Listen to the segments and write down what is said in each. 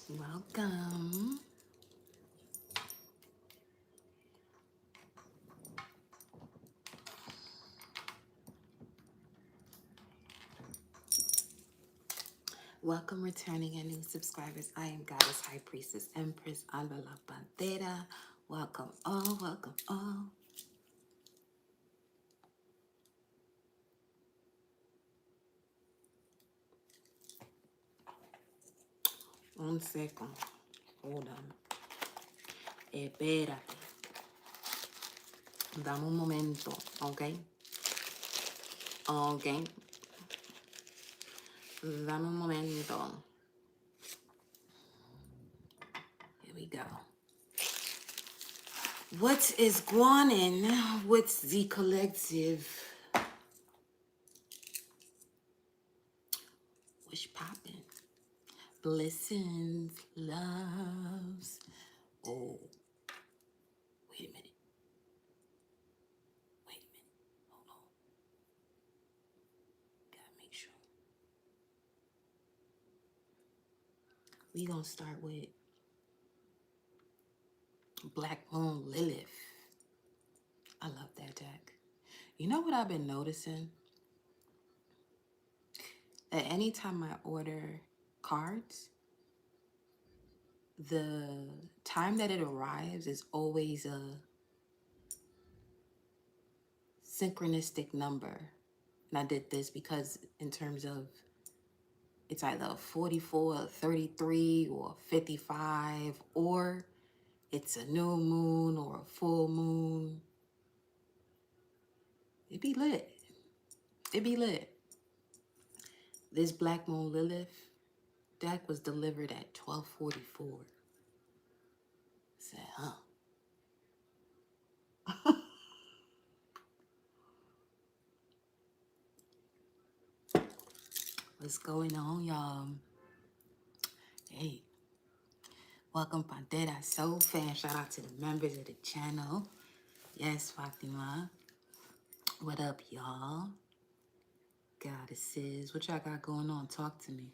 Welcome. Welcome, returning and new subscribers. I am Goddess High Priestess Empress Alba La Pantera. Welcome all, welcome all. Un second. Hold on. Espérate. Dame un momento, ¿ok? Ok. Dame un momento. Here we go. What is going on with the collective? What's poppin'? Blessings, loves. Oh, wait a minute. Wait a minute. Hold on. Gotta make sure. We gonna start with Black Moon Lilith. I love that deck. You know what I've been noticing? That anytime I order cards, the time that it arrives is always a synchronistic number. And I did this because in terms of it's either 44, 33, or 55, or it's a new moon or a full moon. It be lit. It be lit. This Black Moon Lilith deck was delivered at 12:44. I said, huh? What's going on, y'all? Hey, welcome, Pantera Soul Fan. Shout out to the members of the channel. Yes, Fatima. What up, y'all? Goddesses. What y'all got going on? Talk to me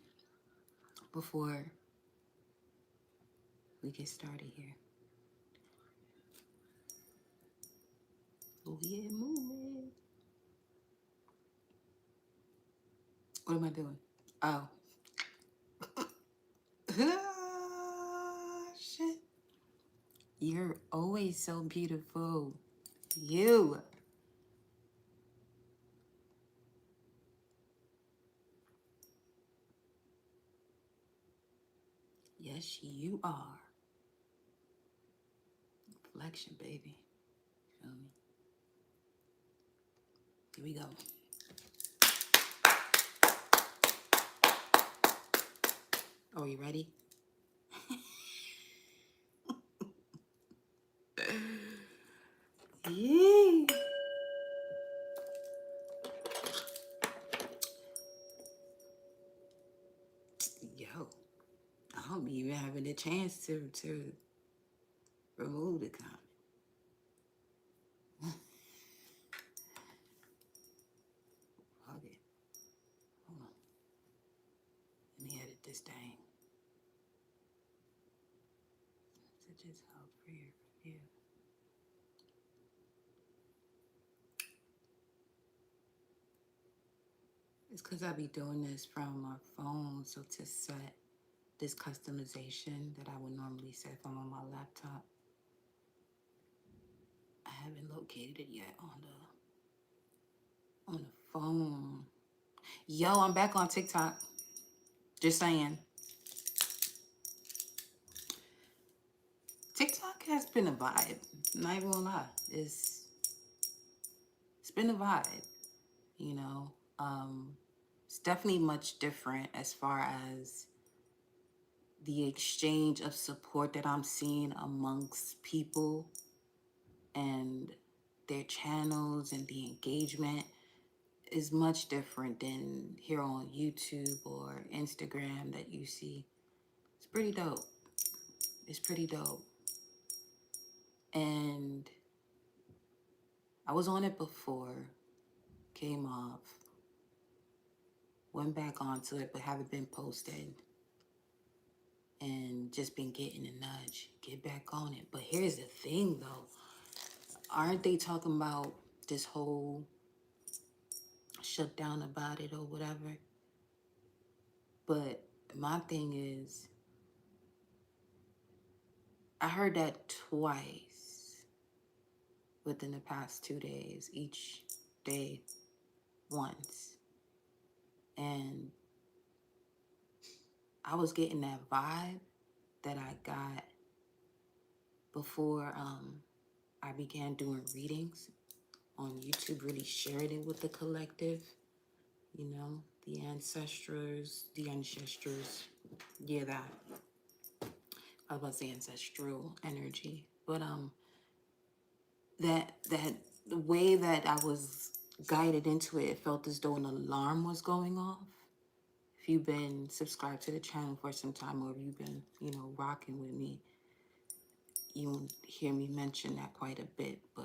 before we get started here. Oh, yeah, moving. What am I doing? Oh. Shit. You're always so beautiful. You. Yes, you are. Reflection, baby. Feel me? Here we go. Are you ready? Yeah. Yo, I don't be even having a chance to remove the comment. Okay. Hold on. Let me edit this thing. To just help for your review. It's because I be doing this from my phone, so to set this customization that I would normally set from on my laptop, I haven't located it yet on the phone. Yo, I'm back on TikTok. Just saying. TikTok has been a vibe. Not even gonna lie. It's been a vibe, you know. It's definitely much different as far as the exchange of support that I'm seeing amongst people and their channels, and the engagement is much different than here on YouTube or Instagram that you see. It's pretty dope. It's pretty dope. And I was on it before, came off, went back onto it, but haven't been posted. and just been getting a nudge. Get back on it. But here's the thing though. Aren't they talking about this whole shutdown about it or whatever? But my thing is, I heard that twice within the past 2 days, each day once. And I was getting that vibe that I got before I began doing readings on YouTube, really shared it with the collective, you know, the ancestors, yeah, that. I was about to say ancestral energy, but that the way that I was guided into it, it felt as though an alarm was going off. If you've been subscribed to the channel for some time, or if you've been, you know, rocking with me, you hear me mention that quite a bit, but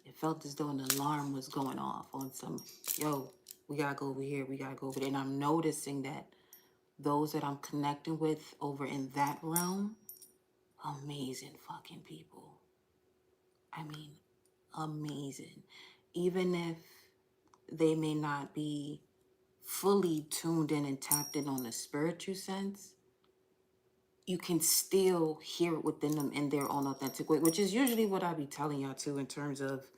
it felt as though an alarm was going off on some, yo, we gotta go over here, we gotta go over there. And I'm noticing that those that I'm connecting with over in that realm, amazing fucking people. I mean, amazing. Even if they may not be fully tuned in and tapped in on the spiritual sense, you can still hear it within them in their own authentic way, which is usually what I be telling y'all too, in terms of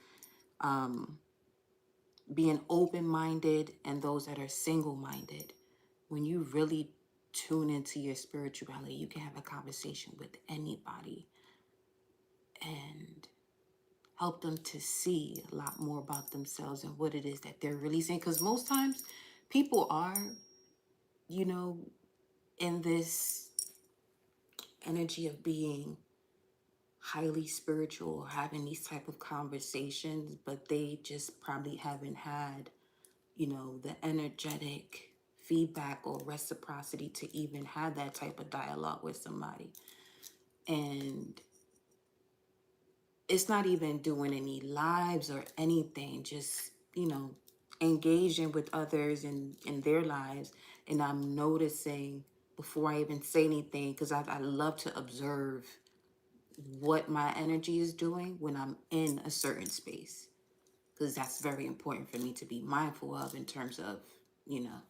being open-minded and those that are single-minded. When you really tune into your spirituality, you can have a conversation with anybody and help them to see a lot more about themselves and what it is that they're releasing. Because most times people are, you know, in this energy of being highly spiritual or having these type of conversations, but they just probably haven't had, you know, the energetic feedback or reciprocity to even have that type of dialogue with somebody. And it's not even doing any lives or anything, just, you know, engaging with others in their lives. And I'm noticing before I even say anything, because I love to observe what my energy is doing when I'm in a certain space, because that's very important for me to be mindful of in terms of, you know,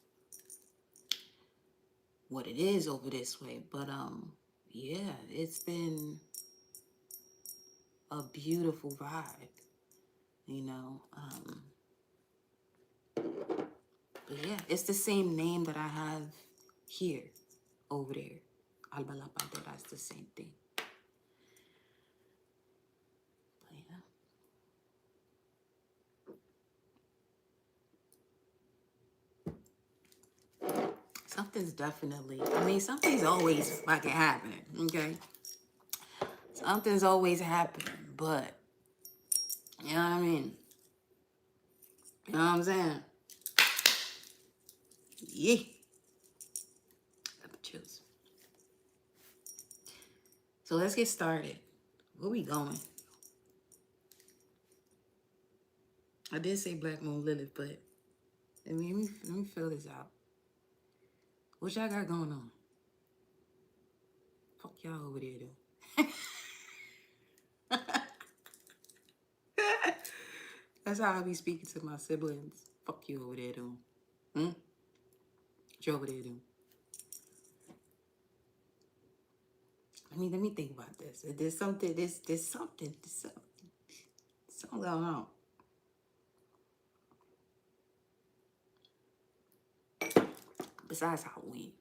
what it is over this way. But yeah, it's been a beautiful vibe, you know. But yeah, it's the same name that I have here, over there. Albalapante, that's the same thing. But yeah. Something's definitely, I mean, something's always fucking happening, okay? Something's always happening, but, you know what I mean? You know what I'm saying? Yeah. Chills. So let's get started. Where we going? I did say Black Moon Lilith, but I mean, let me fill this out. What y'all got going on? Fuck y'all over there, though. That's how I be speaking to my siblings. Fuck you over there, though. What you over there doing? Let me think about this. There's something going on. Besides Halloween.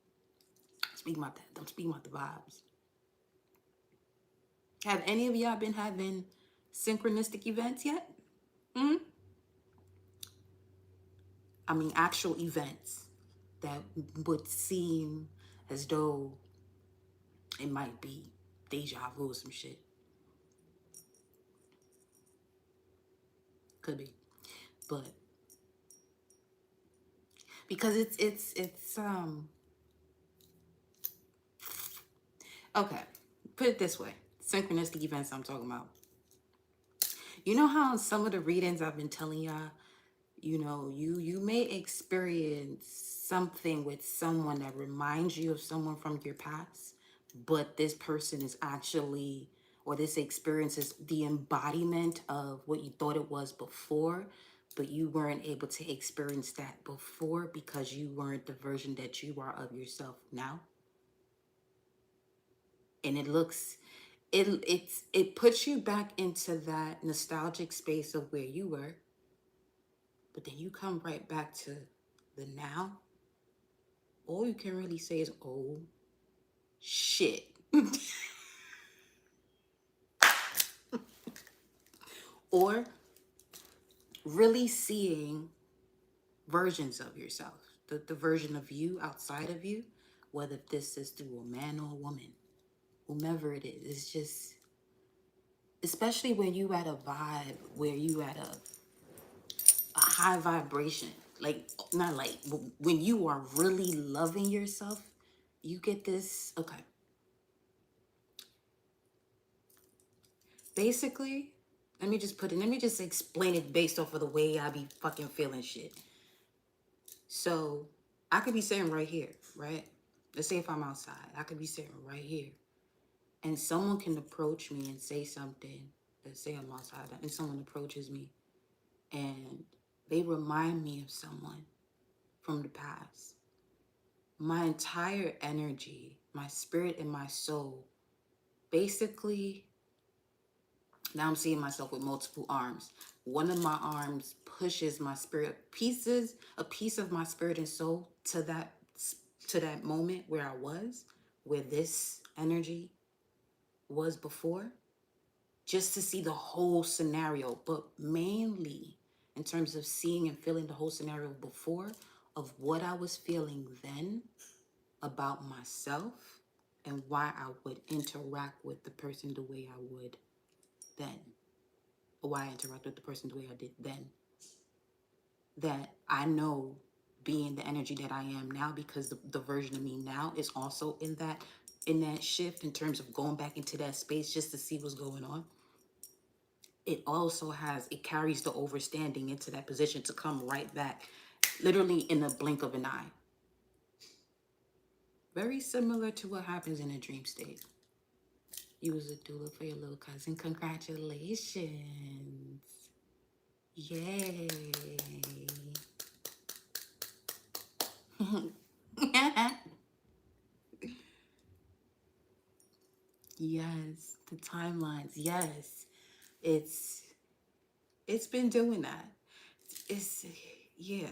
Speaking about that. I'm speaking about the vibes. Have any of y'all been having synchronistic events yet? I mean, actual events that would seem as though it might be deja vu or some shit. Could be. But because it's okay, put it this way. Synchronistic events I'm talking about. You know how some of the readings I've been telling y'all, you know, you may experience something with someone that reminds you of someone from your past, but this person is actually, or this experience is the embodiment of what you thought it was before, but you weren't able to experience that before because you weren't the version that you are of yourself now. And it puts you back into that nostalgic space of where you were, but then you come right back to the now. All you can really say is, oh shit. Or really seeing versions of yourself, the version of you outside of you, whether this is through a man or a woman, whomever it is. It's just, especially when you at a vibe where you at a high vibration, like, not like, when you are really loving yourself, you get this. Okay, basically, let me just explain it based off of the way I be fucking feeling shit. So I could be sitting right here, right? Let's say if I'm outside, I could be sitting right here, and someone can approach me and say something. Let's say I'm outside and someone approaches me and they remind me of someone from the past. My entire energy, my spirit and my soul, basically, now I'm seeing myself with multiple arms. One of my arms pushes my spirit, a piece of my spirit and soul to that moment where I was, where this energy was before, just to see the whole scenario, but mainly in terms of seeing and feeling the whole scenario before, of what I was feeling then about myself and why I would interact with the person the way I would then, or why I interact with the person the way I did then. That I know being the energy that I am now, because the version of me now is also in that shift in terms of going back into that space just to see what's going on. It carries the overstanding into that position to come right back, literally in the blink of an eye. Very similar to what happens in a dream state. You was a doula for your little cousin. Congratulations. Yay. Yes, the timelines. Yes. It's been doing that. Yeah.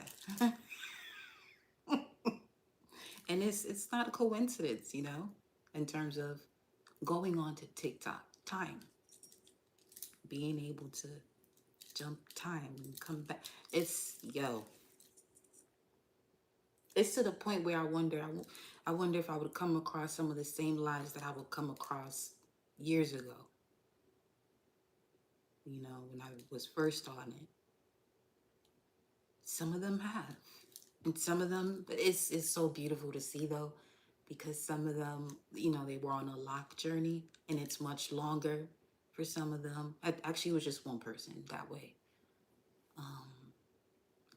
And it's not a coincidence, in terms of going on to TikTok, time, being able to jump time and come back. It's to the point where I wonder if I would come across some of the same lives that I would come across years ago, when I was first on it. Some of them have. And some of them, but it's so beautiful to see, though, because some of them, they were on a lock journey, and it's much longer for some of them. Actually, it was just one person that way. I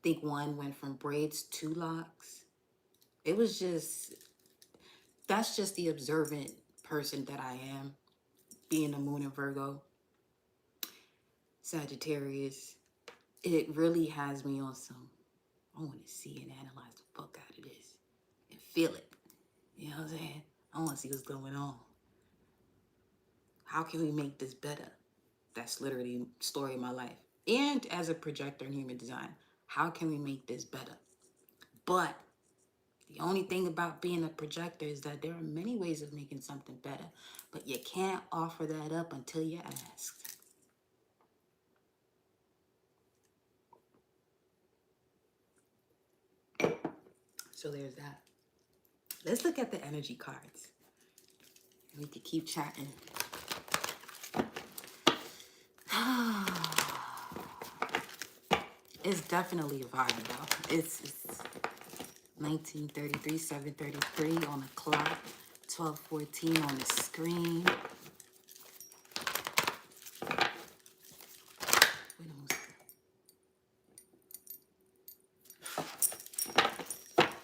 think one went from braids to locks. That's just the observant person that I am, being a moon in Virgo, Sagittarius. It really has me on some, I want to see and analyze the fuck out of this and feel it. You know what I'm saying? I want to see what's going on. How can we make this better? That's literally the story of my life. And as a projector in human design, how can we make this better? But the only thing about being a projector is that there are many ways of making something better, but you can't offer that up until you ask. So there's that. Let's look at the energy cards. We could keep chatting. It's definitely a vibe, though. It's 1933, 7:33 on the clock, 12:14 on the screen.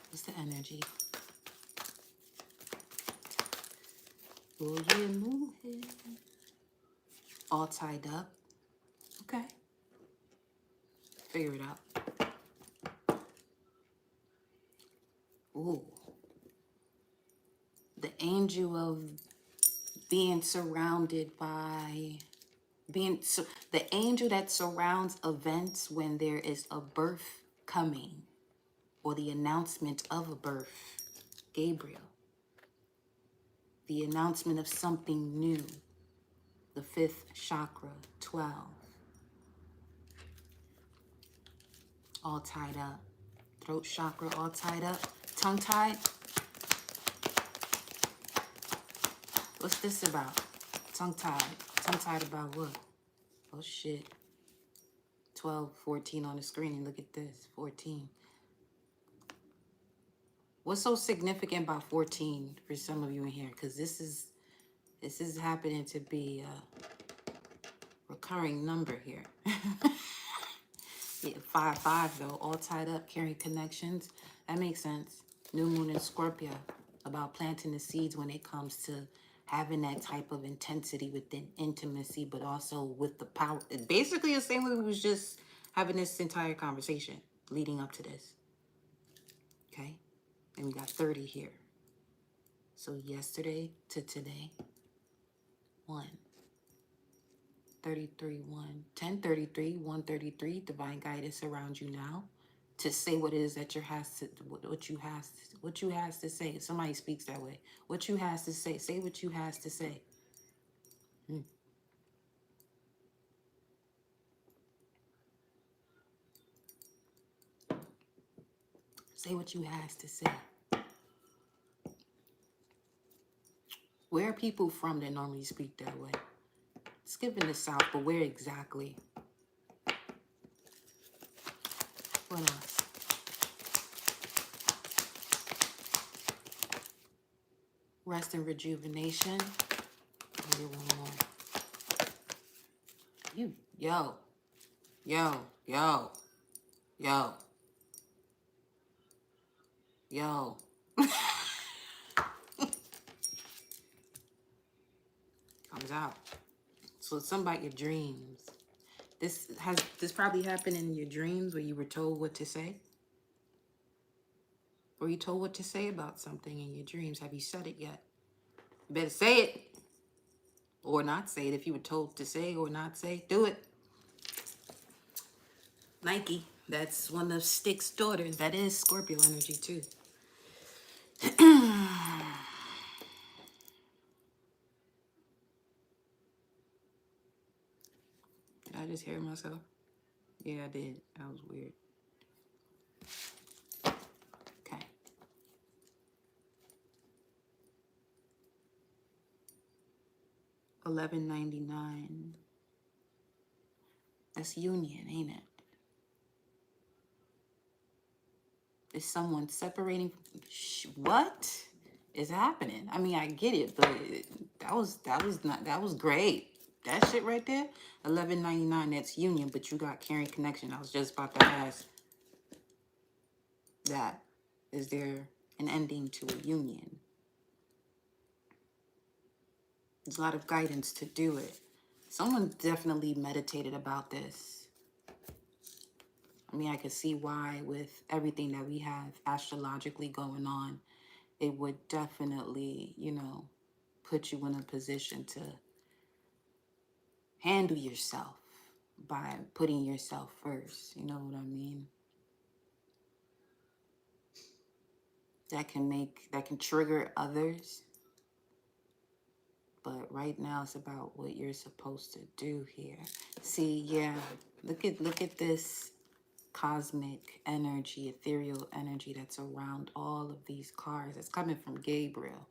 What's energy. Will you move it? All tied up. Okay. Figure it out. Ooh. The angel of being surrounded by, the angel that surrounds events when there is a birth coming or the announcement of a birth. Gabriel. The announcement of something new. The 5th chakra, 12. All tied up. Throat chakra all tied up. Tongue tied. What's this about? Tongue tied. Tongue tied about what? Oh shit. 12, 14 on the screen. Look at this. 14. What's so significant about 14 for some of you in here? Because this is happening to be a recurring number here. Yeah, 5-5 though, all tied up, carrying connections. That makes sense. New moon in Scorpio, about planting the seeds when it comes to having that type of intensity within intimacy, but also with the power. Basically the same way we was just having this entire conversation leading up to this. Okay? And we got 30 here. So yesterday to today, 1. 33, 1, 1033, 133, divine guidance around you now to say what it is that what you has to say. Somebody speaks that way. What you has to say. Say what you has to say. Say what you has to say. Where are people from that normally speak that way? Skipping the South, but where exactly? What else? Rest and rejuvenation. Maybe one more. Yo. Comes out. So it's something about your dreams. This probably happened in your dreams where you were told what to say? Were you told what to say about something in your dreams? Have you said it yet? You better say it. Or not say it. If you were told to say or not say, do it. Nike. That's one of Stick's daughters. That is Scorpio energy too. Did I just hear myself? Yeah, I did. That was weird. Okay. $11.99. That's union, ain't it? Is someone separating? What is happening? I mean, I get it, but that was great. That shit right there, $11.99. That's union, but you got carrying connection. I was just about to ask that. Is there an ending to a union? There's a lot of guidance to do it. Someone definitely meditated about this. I mean, I could see why with everything that we have astrologically going on, it would definitely, put you in a position to handle yourself by putting yourself first. You know what I mean? That can trigger others. But right now it's about what you're supposed to do here. See, yeah, look at this cosmic energy, ethereal energy that's around all of these cards. It's coming from Gabriel.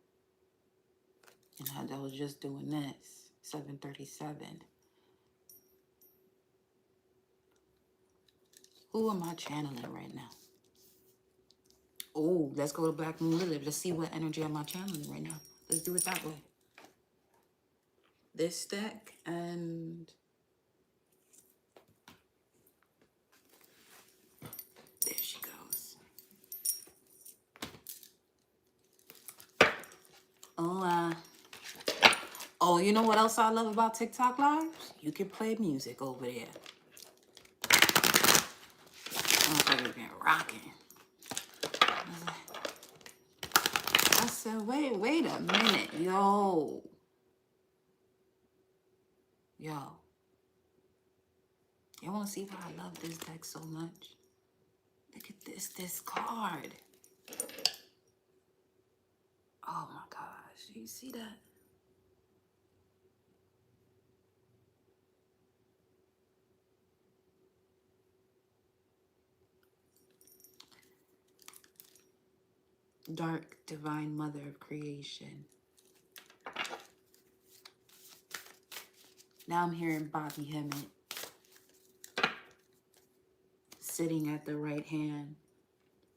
And I was just doing this, 737. Who am I channeling right now? Oh, let's go to Black Moon Lilith. Let's see what energy am I channeling right now. Let's do it that way. This deck and there she goes. Oh, you know what else I love about TikTok lives? You can play music over there. Motherfuckers been rocking. I said, wait a minute, yo. Y'all want to see why I love this deck so much? Look at this card. Oh my gosh, you see that? Dark Divine Mother of Creation. Now I'm hearing Bobby Hemmett sitting at the right hand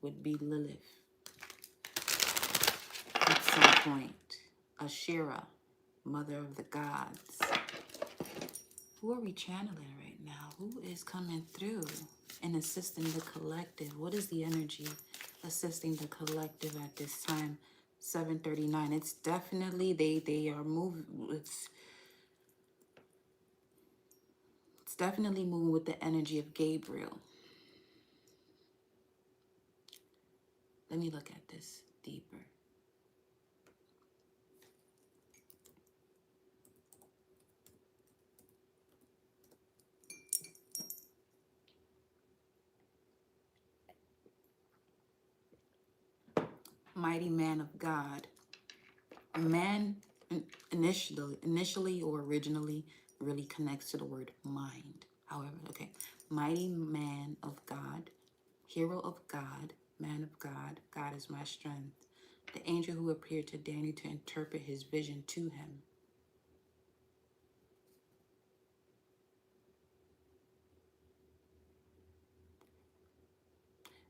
would be Lilith at some point. Ashera, Mother of the Gods. Who are we channeling right now? Who is coming through and assisting the collective? What is the energy assisting the collective at this time? 7:39. It's definitely they are moving. It's definitely moving with the energy of Gabriel. Let me look at this deeper. Mighty man of God. A man initially or originally really connects to the word mind. However, okay. Mighty man of God, hero of God, man of God, God is my strength. The angel who appeared to Daniel to interpret his vision to him.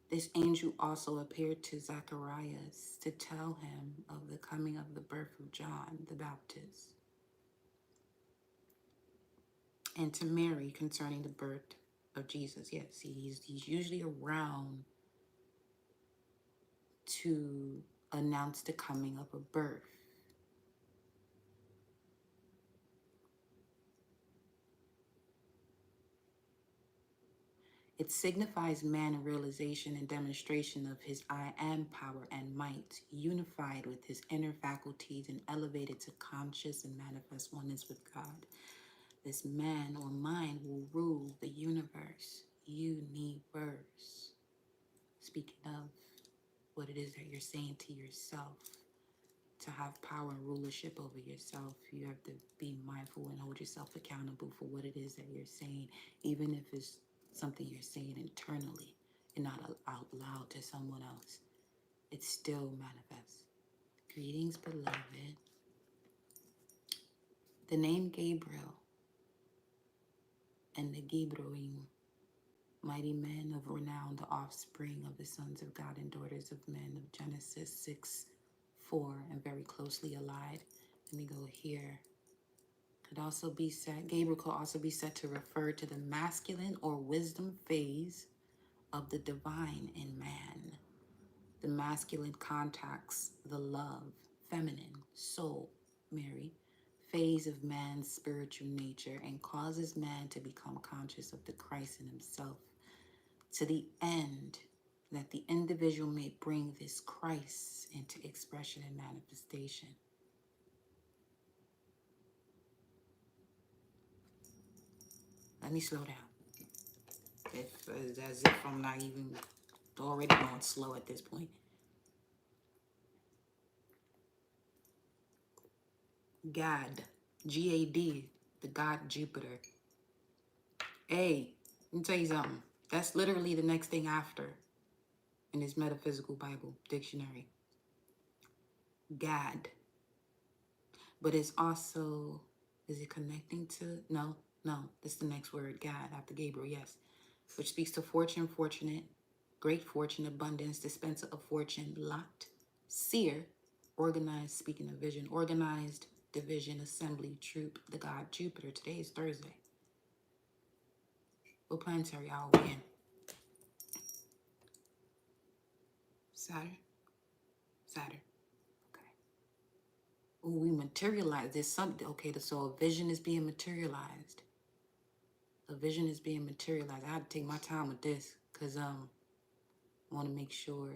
This angel also appeared to Zacharias to tell him of the coming of the birth of John the Baptist, and to Mary concerning the birth of Jesus. Yes, he's usually around to announce the coming of a birth. It signifies man realization and demonstration of his I am power and might, unified with his inner faculties and elevated to conscious and manifest oneness with God. This man or mind will rule the universe. Universe. Speaking of what it is that you're saying to yourself, to have power and rulership over yourself, you have to be mindful and hold yourself accountable for what it is that you're saying, even if it's something you're saying internally and not out loud to someone else. It still manifests. Greetings, beloved. The name Gabriel and the Gibroim, mighty men of renown, the offspring of the sons of God and daughters of men of Genesis 6:4, and very closely allied. Let me go here. Could also be said, Gabriel could also be said to refer to the masculine or wisdom phase of the divine in man. The masculine contacts the love, feminine, soul, Mary, phase of man's spiritual nature and causes man to become conscious of the Christ in himself, to the end that the individual may bring this Christ into expression and manifestation. Let me slow down. As if I'm not even already going slow at this point. God, G-A-D, the god Jupiter. Hey, let me tell you something. That's literally the next thing after in his metaphysical Bible dictionary. God. But it's also, is it connecting to? No. That's the next word, God, after Gabriel, yes. Which speaks to fortune, fortunate, great fortune, abundance, dispenser of fortune, lot, seer, organized, speaking of vision, organized, division, assembly, troop, the god Jupiter. Today is Thursday. What planetary hour are we in? Saturn? Okay. Oh, we materialize. There's something. Okay, so a vision is being materialized. A vision is being materialized. I had to take my time with this because I want to make sure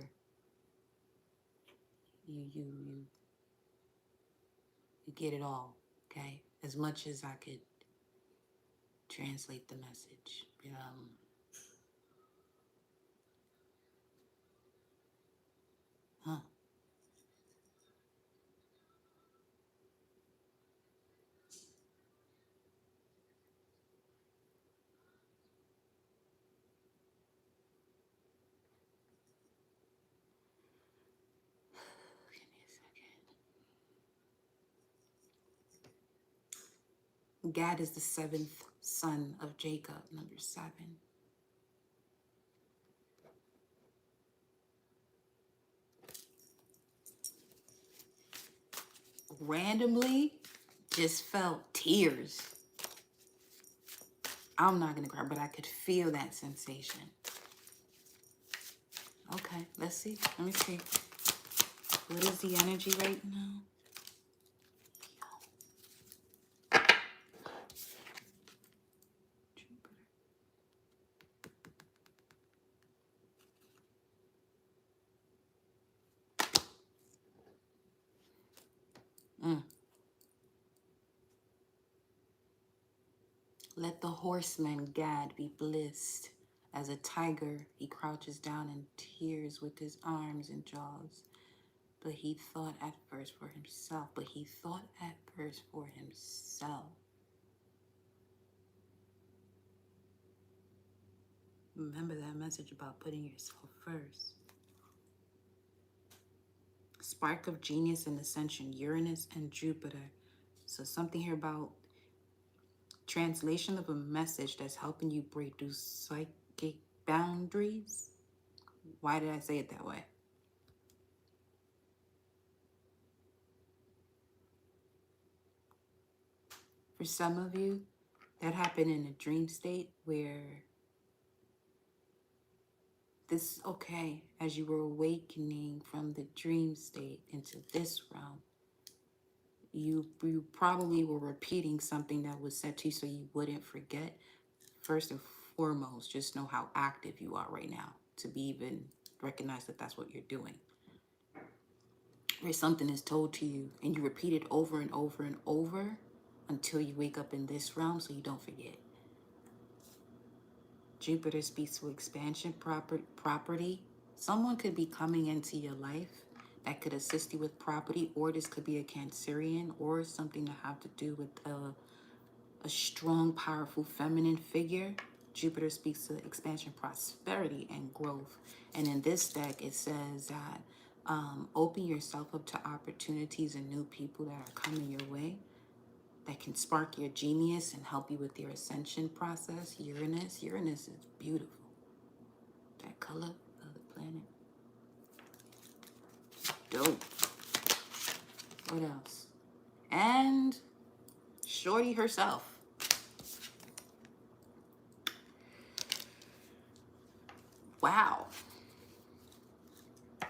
you get it all. Okay, as much as I could translate the message. Huh. Give me a second. Gad is the seventh son of Jacob, number 7. Randomly, just felt tears. I'm not gonna cry, but I could feel that sensation. Okay, let's see. Let me see. What is the energy right now? Let the horseman Gad be blissed. As a tiger, he crouches down in tears with his arms and jaws. But he thought at first for himself. Remember that message about putting yourself first. Spark of genius and ascension, Uranus and Jupiter. So something here about translation of a message that's helping you break through psychic boundaries. Why did I say it that way? For some of you, that happened in a dream state where this, okay, as you were awakening from the dream state into this realm, you probably were repeating something that was said to you so you wouldn't forget. First and foremost, just know how active you are right now to be even recognize that that's what you're doing. Where something is told to you and you repeat it over and over and over until you wake up in this realm so you don't forget. Jupiter speaks to expansion, property. Someone could be coming into your life that could assist you with property, or this could be a Cancerian or something to have to do with a strong, powerful feminine figure. Jupiter speaks to expansion, prosperity, and growth. And in this deck, it says that open yourself up to opportunities and new people that are coming your way that can spark your genius and help you with your ascension process. Uranus is beautiful. That color of the planet. Dope. What else? And Shorty herself. Wow. I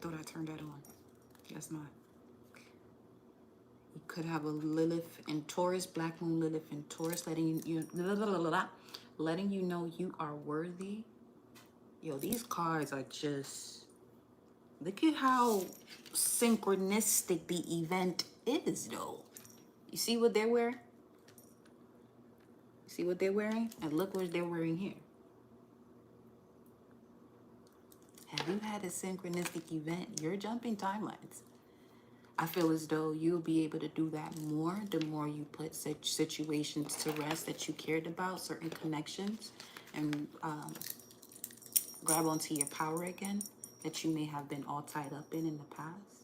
thought I turned that on. Guess not. You could have a Lilith in Taurus, Black Moon Lilith in Taurus, letting you know you are worthy. Yo, these cards are just, look at how synchronistic the event is, though. You see what they're wearing? You see what they're wearing? And look what they're wearing here. Have you had a synchronistic event? You're jumping timelines. I feel as though you'll be able to do that more the more you put such situations to rest that you cared about, certain connections, and grab onto your power again that you may have been all tied up in the past.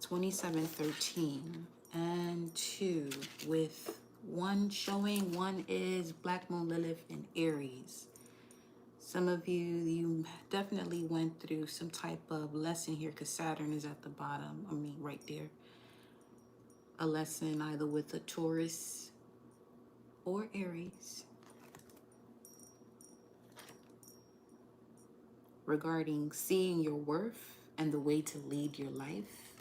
2713 and 2 with 1 showing. 1 is Black Moon Lilith in Aries. Some of you definitely went through some type of lesson here because Saturn is at the bottom. I mean, right there. A lesson either with a Taurus or Aries. regarding seeing your worth and the way to lead your life.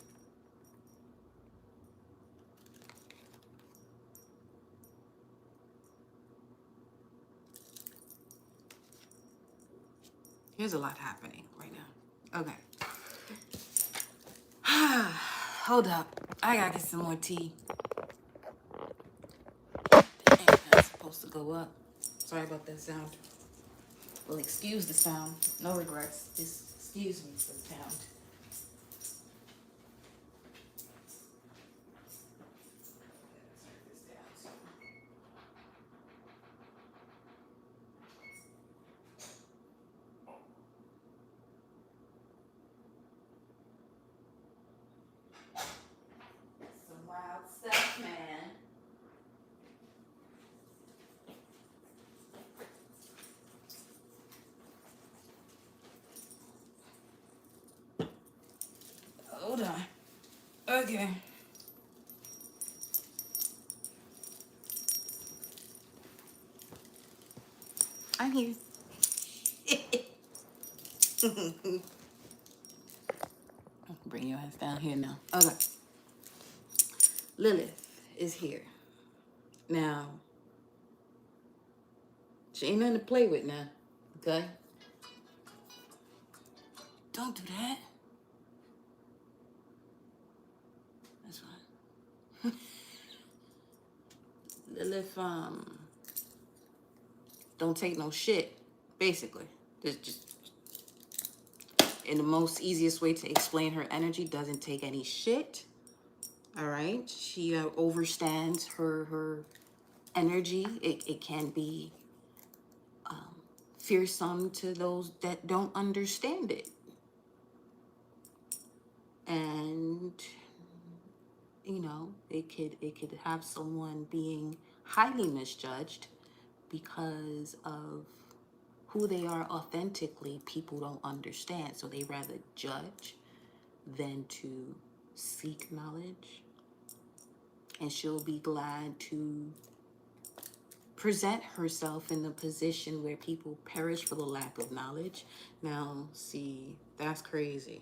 Here's a lot happening right now. Okay. Hold up. I gotta get some more tea. That's supposed to go up. Sorry about that sound. Well, excuse the sound. No regrets. Just excuse me for the sound. Some wild stuff, man. Hold on. Okay. I'm here. Bring your ass down here now. Okay. Lilith is here. Now, she ain't nothing to play with now. Okay? Don't do that. That's fine. Lilith, don't take no shit, basically. Just in the most easiest way to explain her energy, doesn't take any shit. All right? She overstands her energy. It can be fearsome to those that don't understand it. And you know, it could have someone being highly misjudged because of who they are authentically. People don't understand, so they rather judge than to seek knowledge. And she'll be glad to present herself in the position where people perish for the lack of knowledge. Now, see, that's crazy.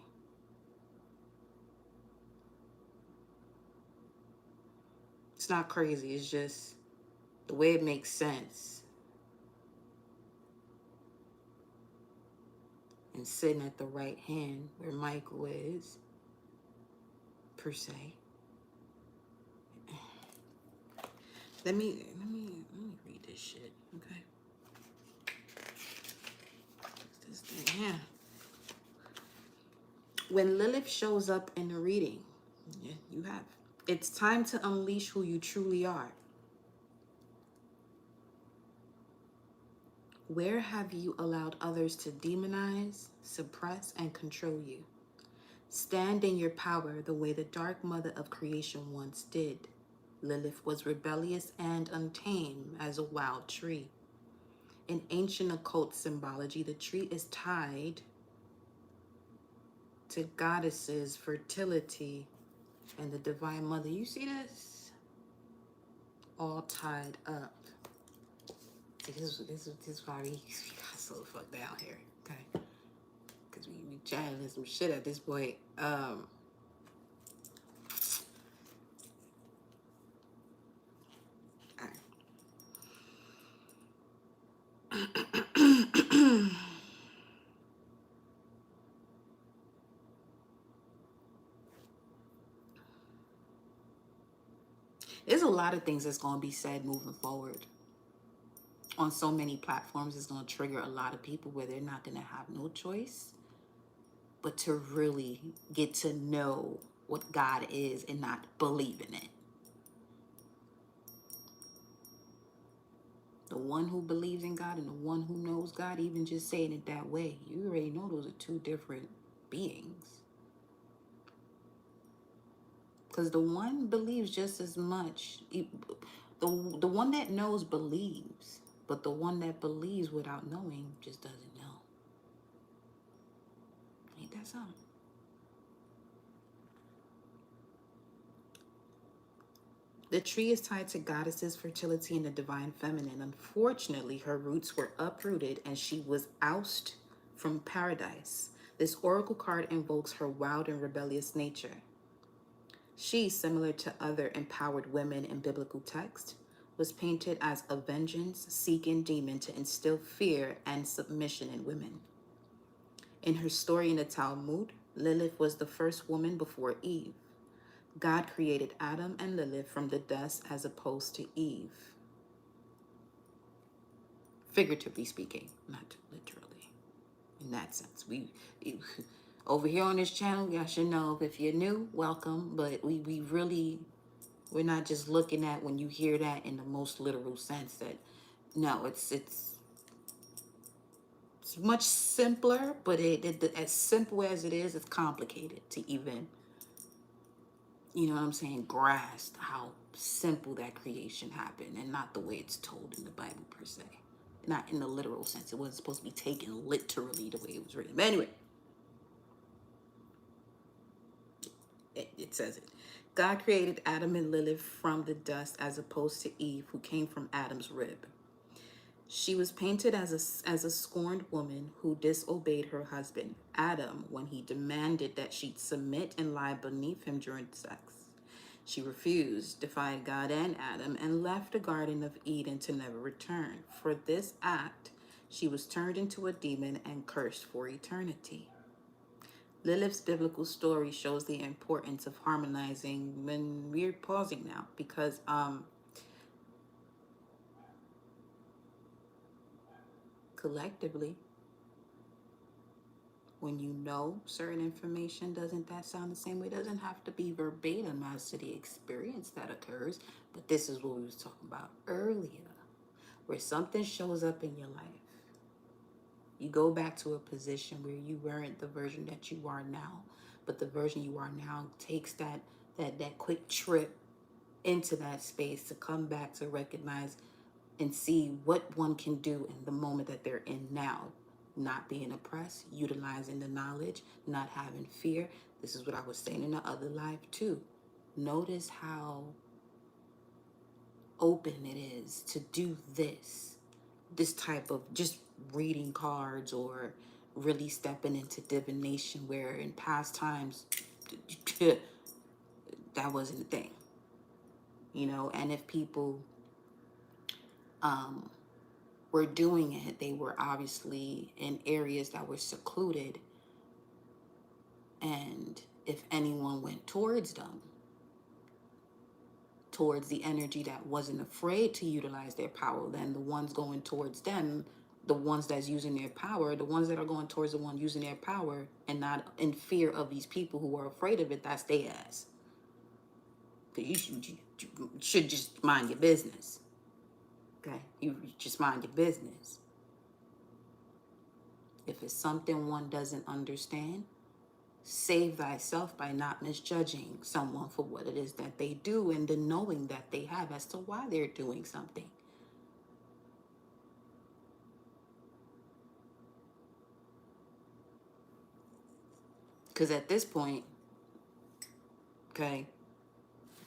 It's not crazy, it's just the way it makes sense. And sitting at the right hand where Michael is, per se. Let me read this shit, okay? This thing here. When Lilith shows up in the reading, yeah, you have. It's time to unleash who you truly are. Where have you allowed others to demonize, suppress, and control you? Stand in your power the way the Dark Mother of Creation once did. Lilith was rebellious and untamed as a wild tree. In ancient occult symbology, the tree is tied to goddesses, fertility, and the Divine Mother. You see this? All tied up. This is why we got so the fuck down here, okay? Because we channeling some shit at this point. There's a lot of things that's going to be said moving forward on so many platforms. It's going to trigger a lot of people where they're not going to have no choice but to really get to know what God is and not believe in it. The one who believes in God and the one who knows God, even just saying it that way, you already know those are two different beings. Because the one believes just as much. The one that knows believes, but the one that believes without knowing just doesn't know. Ain't that something? The tree is tied to goddesses, fertility, and the divine feminine. Unfortunately, her roots were uprooted and she was ousted from paradise. This oracle card invokes her wild and rebellious nature. She, similar to other empowered women in biblical text, was painted as a vengeance-seeking demon to instill fear and submission in women. In her story in the Talmud, Lilith was the first woman before Eve. God created Adam and Lilith from the dust as opposed to Eve. Figuratively speaking, not literally. In that sense, over here on this channel, y'all should know, if you're new, welcome. But we're not just looking at, when you hear that, in the most literal sense. That no, it's much simpler, but as simple as it is, it's complicated to even, you know what I'm saying, grasp how simple that creation happened, and not the way it's told in the Bible per se. Not in the literal sense. It wasn't supposed to be taken literally the way it was written. But anyway, it says it. God created Adam and Lilith from the dust as opposed to Eve, who came from Adam's rib. She was painted as a scorned woman who disobeyed her husband, Adam, when he demanded that she submit and lie beneath him during sex. She refused, defied God and Adam, and left the Garden of Eden to never return. For this act, she was turned into a demon and cursed for eternity. Lilith's biblical story shows the importance of harmonizing. When we're pausing now, because collectively, when you know certain information, doesn't that sound the same way? It doesn't have to be verbatim as to the experience that occurs, but this is what we was talking about earlier, where something shows up in your life. You go back to a position where you weren't the version that you are now, but the version you are now takes that quick trip into that space to come back to recognize and see what one can do in the moment that they're in now. Not being oppressed, utilizing the knowledge, not having fear. This is what I was saying in the other life too. Notice how open it is to do this type of just reading cards, or really stepping into divination, where in past times that wasn't a thing, you know. And if people were doing it, they were obviously in areas that were secluded, and if anyone went towards them, towards the energy that wasn't afraid to utilize their power, then the ones going towards them, the ones that's using their power, the ones that are going towards the one using their power and not in fear of these people who are afraid of it, that's their ass. Because you should just mind your business. Okay? You just mind your business. If it's something one doesn't understand, save thyself by not misjudging someone for what it is that they do, and the knowing that they have as to why they're doing something. Because at this point, okay,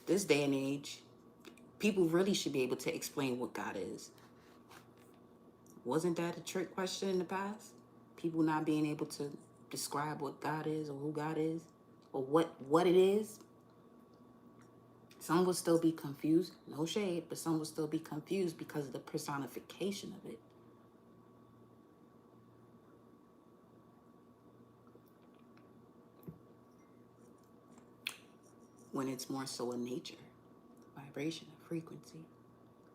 this day and age, people really should be able to explain what God is. Wasn't that a trick question in the past? People not being able to describe what God is, or who God is, or what it is. Some will still be confused, no shade, but some will still be confused because of the personification of it. When it's more so a nature, vibration, a frequency,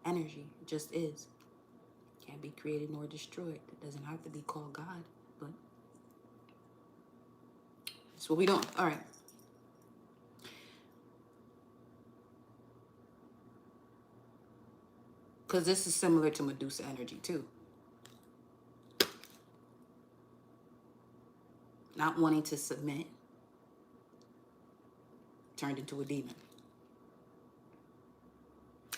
energy, it just is. Can't be created nor destroyed. It doesn't have to be called God, but that's what we doing. All right. Because this is similar to Medusa energy too. Not wanting to submit turned into a demon.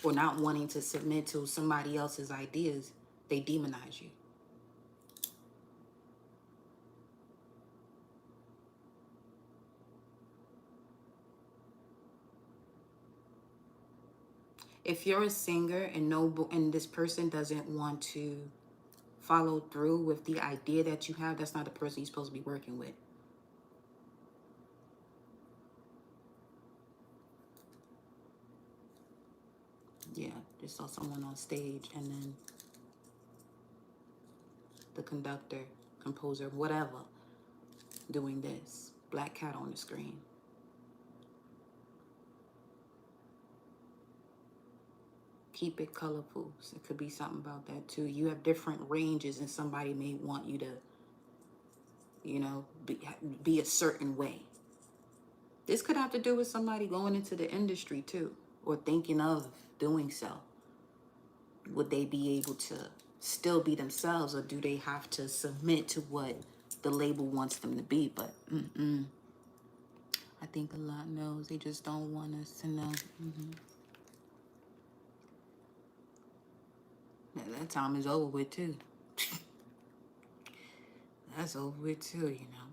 Or not wanting to submit to somebody else's ideas, they demonize you. If you're a singer and this person doesn't want to follow through with the idea that you have, that's not the person you're supposed to be working with. Yeah, just saw someone on stage, and then the conductor, composer, whatever, doing this. Black cat on the screen. Keep it colorful. So it could be something about that too. You have different ranges, and somebody may want you to, you know, be a certain way. This could have to do with somebody going into the industry too, or thinking of doing so. Would they be able to still be themselves, or do they have to submit to what the label wants them to be? But I think a lot knows. They just don't want us to know. That time is over with too. That's over with too, you know.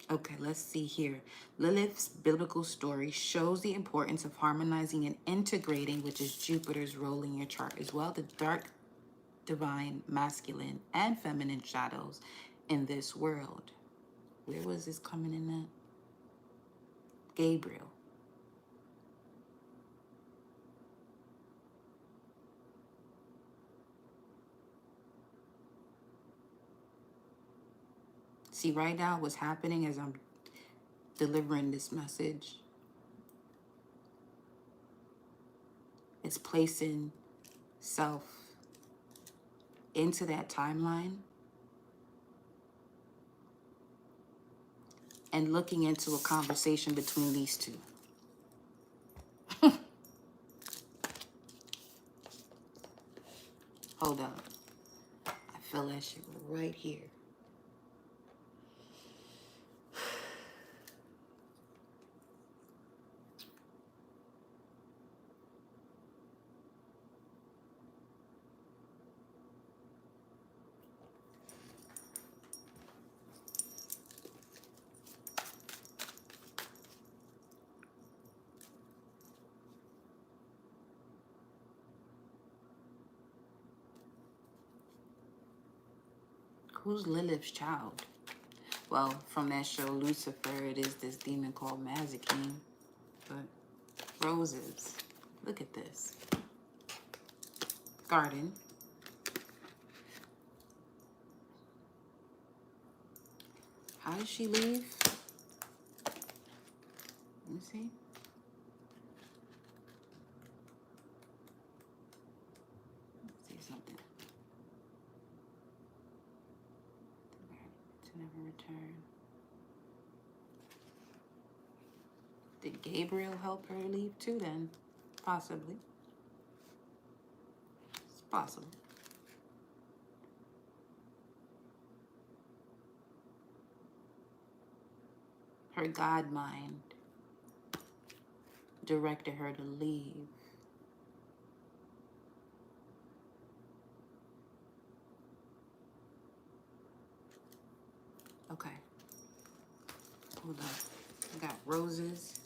Okay, let's see here. Lilith's biblical story shows the importance of harmonizing and integrating, which is Jupiter's role in your chart as well, the dark, divine, masculine, and feminine shadows in this world. Where was this coming in at? Gabriel. See, right now what's happening as I'm delivering this message, it's placing self into that timeline and looking into a conversation between these two. Hold up. I feel that shit right here. Who's Lilith's child? Well, from that show, Lucifer, it is this demon called Mazikeen. But roses. Look at this. Garden. How did she leave? Let me see. Let's see something. To never return. Did Gabriel help her leave too then? Possibly. It's possible. Her God mind directed her to leave. Okay. Hold on. I got roses.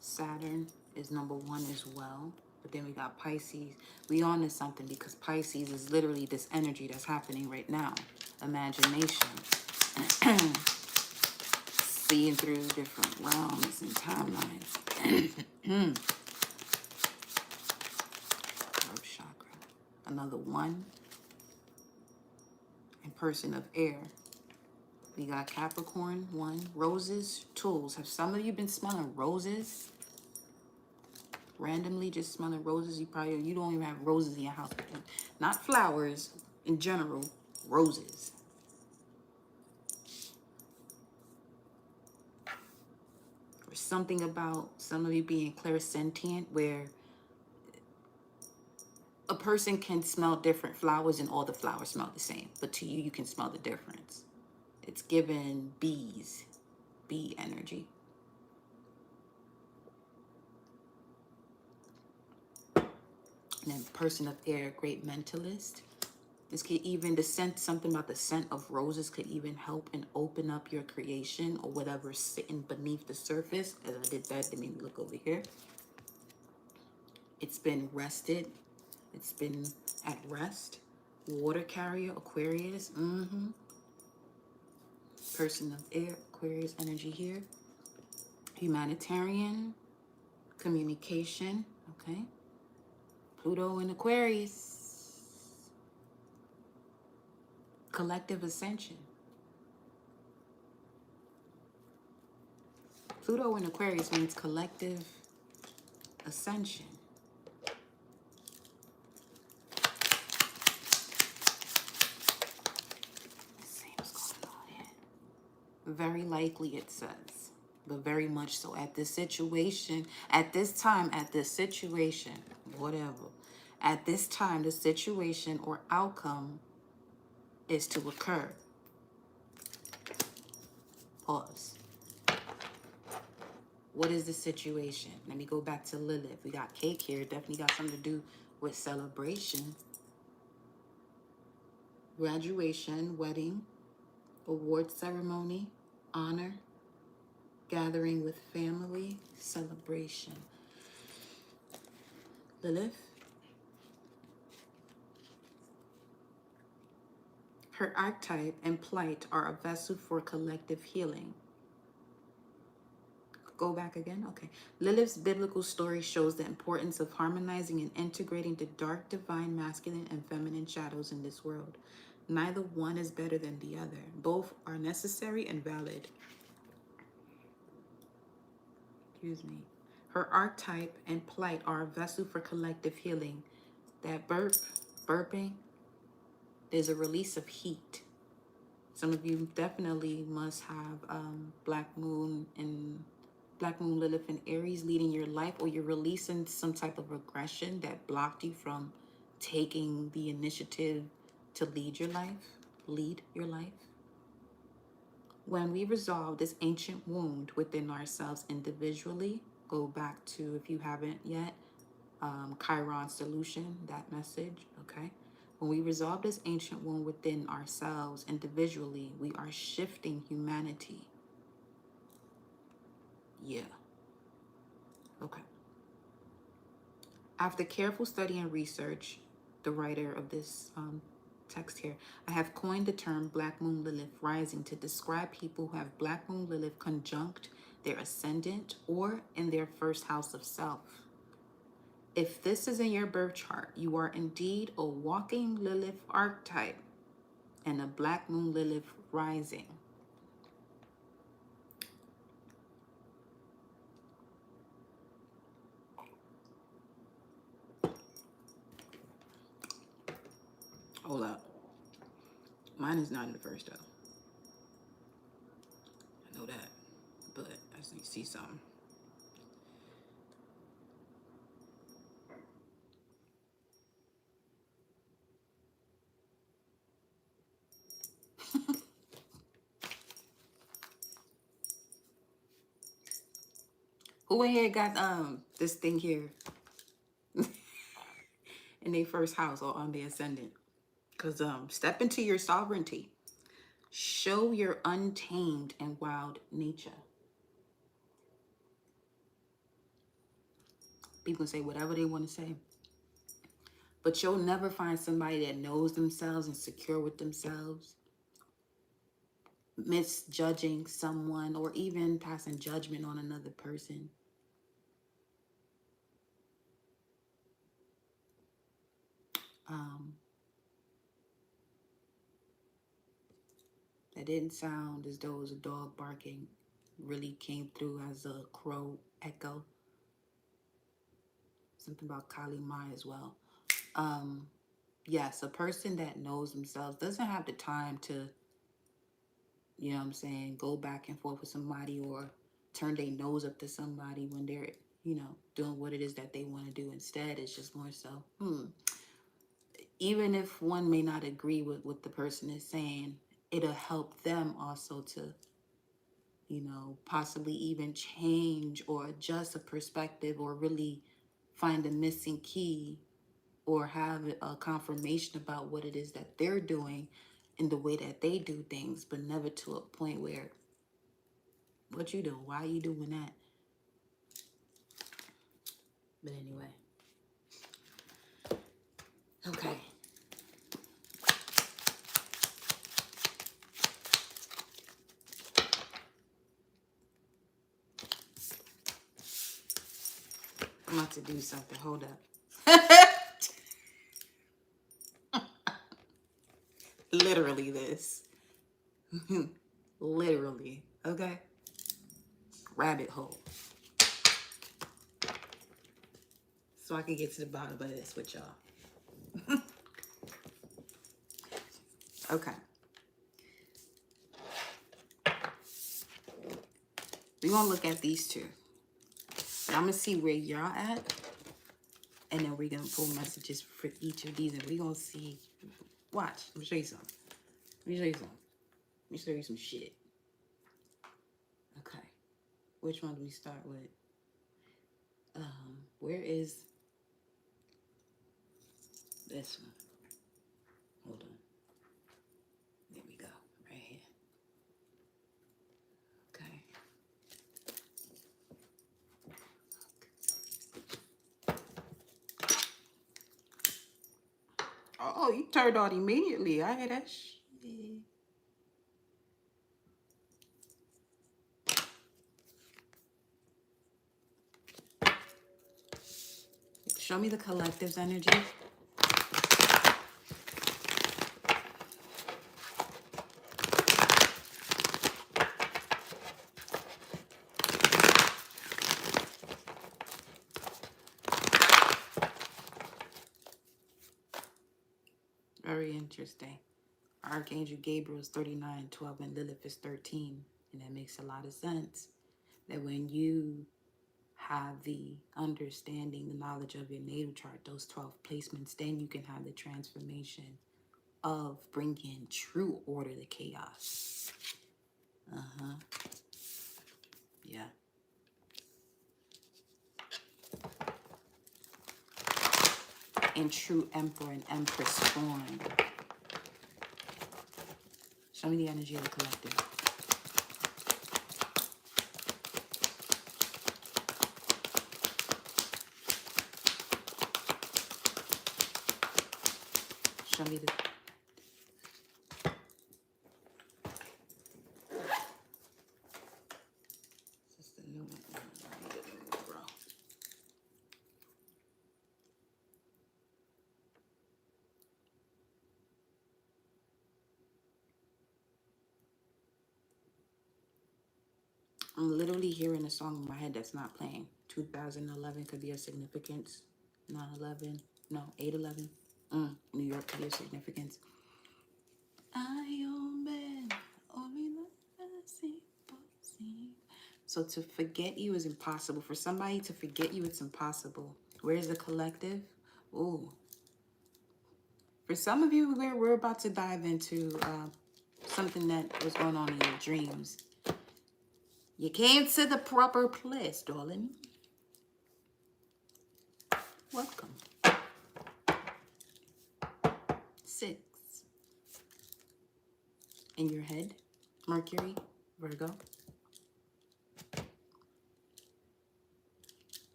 Saturn is number 1 as well. But then we got Pisces. We on to something because Pisces is literally this energy that's happening right now. Imagination. Seeing through different realms and timelines. Throat chakra. Another 1. And person of air. We got Capricorn, 1. Roses, tools. Have some of you been smelling roses? Randomly just smelling roses? You don't even have roses in your house. Not flowers in general, roses. Or something about some of you being clairsentient, where a person can smell different flowers and all the flowers smell the same. But to you, you can smell the difference. It's given bees, bee energy. And then person of air, great mentalist. This could even, the scent, something about the scent of roses could even help and open up your creation or whatever's sitting beneath the surface. As I did that, let me look over here. It's been rested. It's been at rest. Water carrier, Aquarius. Person of air, Aquarius energy here. Humanitarian, communication, okay. Pluto in Aquarius. Collective ascension. Pluto in Aquarius means collective ascension. Let's see what's going on here. Very likely, it says, but very much so at this situation, at this time, at this situation, whatever. At this time, the situation or outcome is to occur. Pause. What is the situation? Let me go back to Lilith. We got cake here. Definitely got something to do with celebration. Graduation, wedding, award ceremony, honor, gathering with family, celebration. Lilith. Her archetype and plight are a vessel for collective healing. Go back again? Okay. Lilith's biblical story shows the importance of harmonizing and integrating the dark, divine, masculine, and feminine shadows in this world. Neither one is better than the other. Both are necessary and valid. Excuse me. Her archetype and plight are a vessel for collective healing. That burping, there's a release of heat. Some of you definitely must have Black Moon Lilith in Aries leading your life, or you're releasing some type of aggression that blocked you from taking the initiative to lead your life. When we resolve this ancient wound within ourselves individually, go back to, if you haven't yet, Chiron solution, that message, okay? When we resolve this ancient wound within ourselves individually, we are shifting humanity. Yeah. Okay. After careful study and research, the writer of this text here, I have coined the term Black Moon Lilith rising to describe people who have Black Moon Lilith conjunct their ascendant or in their first house of self. If this is in your birth chart, you are indeed a walking Lilith archetype and a Black Moon Lilith rising. Hold up. Mine is not in the first though. I know that, but I just see something. Who in here got this thing here in their first house or on the ascendant? Because step into your sovereignty. Show your untamed and wild nature. People say whatever they want to say. But you'll never find somebody that knows themselves and secure with themselves, misjudging someone or even passing judgment on another person. That didn't sound as though it was a dog barking. Really came through as a crow echo. Something about Kali Ma as well. Yes, a person that knows themselves doesn't have the time to, you know what I'm saying, go back and forth with somebody or turn their nose up to somebody when they're, you know, doing what it is that they want to do. Instead, it's just more so, even if one may not agree with what the person is saying, it'll help them also to, you know, possibly even change or adjust a perspective or really find a missing key or have a confirmation about what it is that they're doing in the way that they do things, but never to a point where, what you doing? Why are you doing that? But anyway. Okay. to do something. Hold up. Literally this. Literally. Okay? Rabbit hole. So I can get to the bottom of this with y'all. Okay. We're going to look at these two. And I'm going to see where y'all at. And then we're going to pull messages for each of these. And we're going to see. Watch. Let me show you something. Let me show you something. Let me show you some shit. Okay. Which one do we start with? Where is this one? Hold on. There we go. Right here. Okay. Oh, you turned on immediately. I hear that shit. Show me the collective's energy. Very interesting. Archangel Gabriel is 39, 12, and Lilith is 13. And that makes a lot of sense. That when you have the understanding, the knowledge of your natal chart, those 12 placements, then you can have the transformation of bringing true order to chaos. Yeah. In true Emperor and Empress form. Show me the energy of the collective. Show me the... This is the new one. Bro. I'm literally hearing a song in my head that's not playing. 2011 could be a significance. 9/11. No, 8/11. New York could be a significance. So to forget you is impossible. For somebody to forget you, it's impossible. Where's the collective? Ooh. For some of you, we're about to dive into something that was going on in your dreams. You came to the proper place, darling. Welcome. 6. In your head, Mercury, Virgo.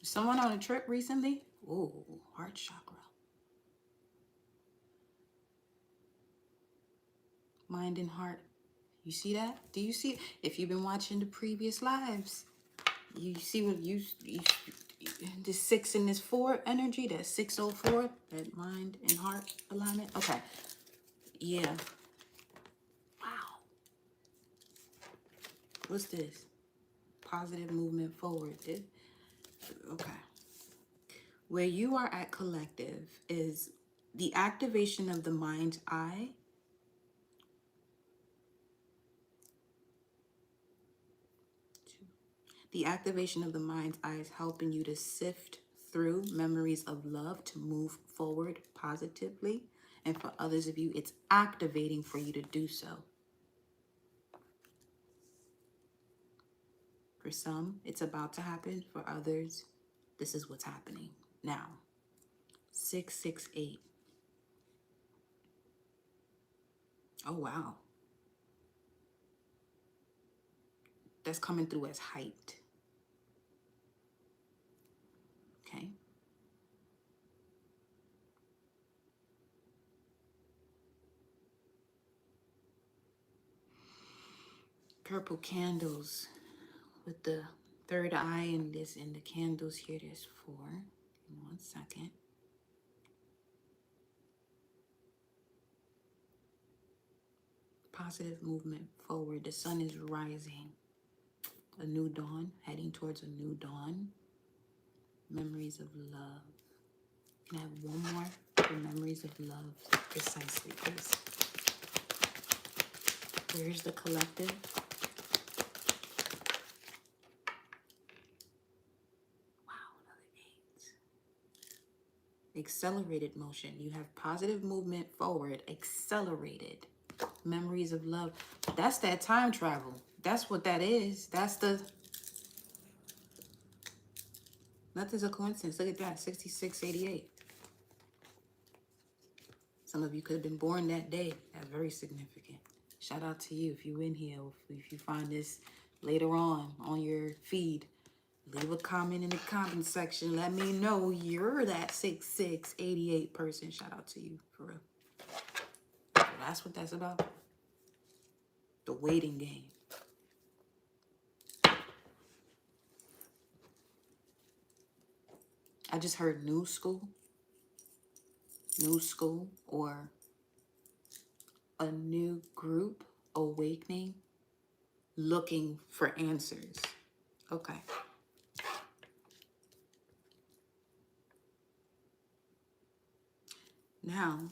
Someone on a trip recently? Ooh, heart chakra. Mind and heart. You see that? Do you see? If you've been watching the previous lives, you see what you this 6 and this 4 energy, that 604, that mind and heart alignment. Okay. Yeah. Wow. What's this? Positive movement forward. Okay. Where you are at collective is the activation of the mind's eye. The activation of the mind's eye is helping you to sift through memories of love to move forward positively. And for others of you, it's activating for you to do so. For some, it's about to happen. For others, this is what's happening now. 668. Oh, wow. That's coming through as height. Okay. Purple candles with the Third eye in this, in the candles here, there's 4. Give me 1 second. Positive movement forward. The sun is rising. A new dawn, heading towards a new dawn. Memories of love. Can I have one more for memories of love, precisely, please? Where's the collective? Wow, another 8. Accelerated motion. You have positive movement forward, accelerated. Memories of love. That's that time travel. That's what that is. That's the... Nothing's a coincidence. Look at that, 6688. Some of you could have been born that day. That's very significant. Shout out to you if you're in here. If you find this later on your feed, leave a comment in the comment section. Let me know you're that 6688 person. Shout out to you, for real. So that's what that's about. The waiting game. I just heard new school, or a new group awakening, looking for answers. Okay. Now,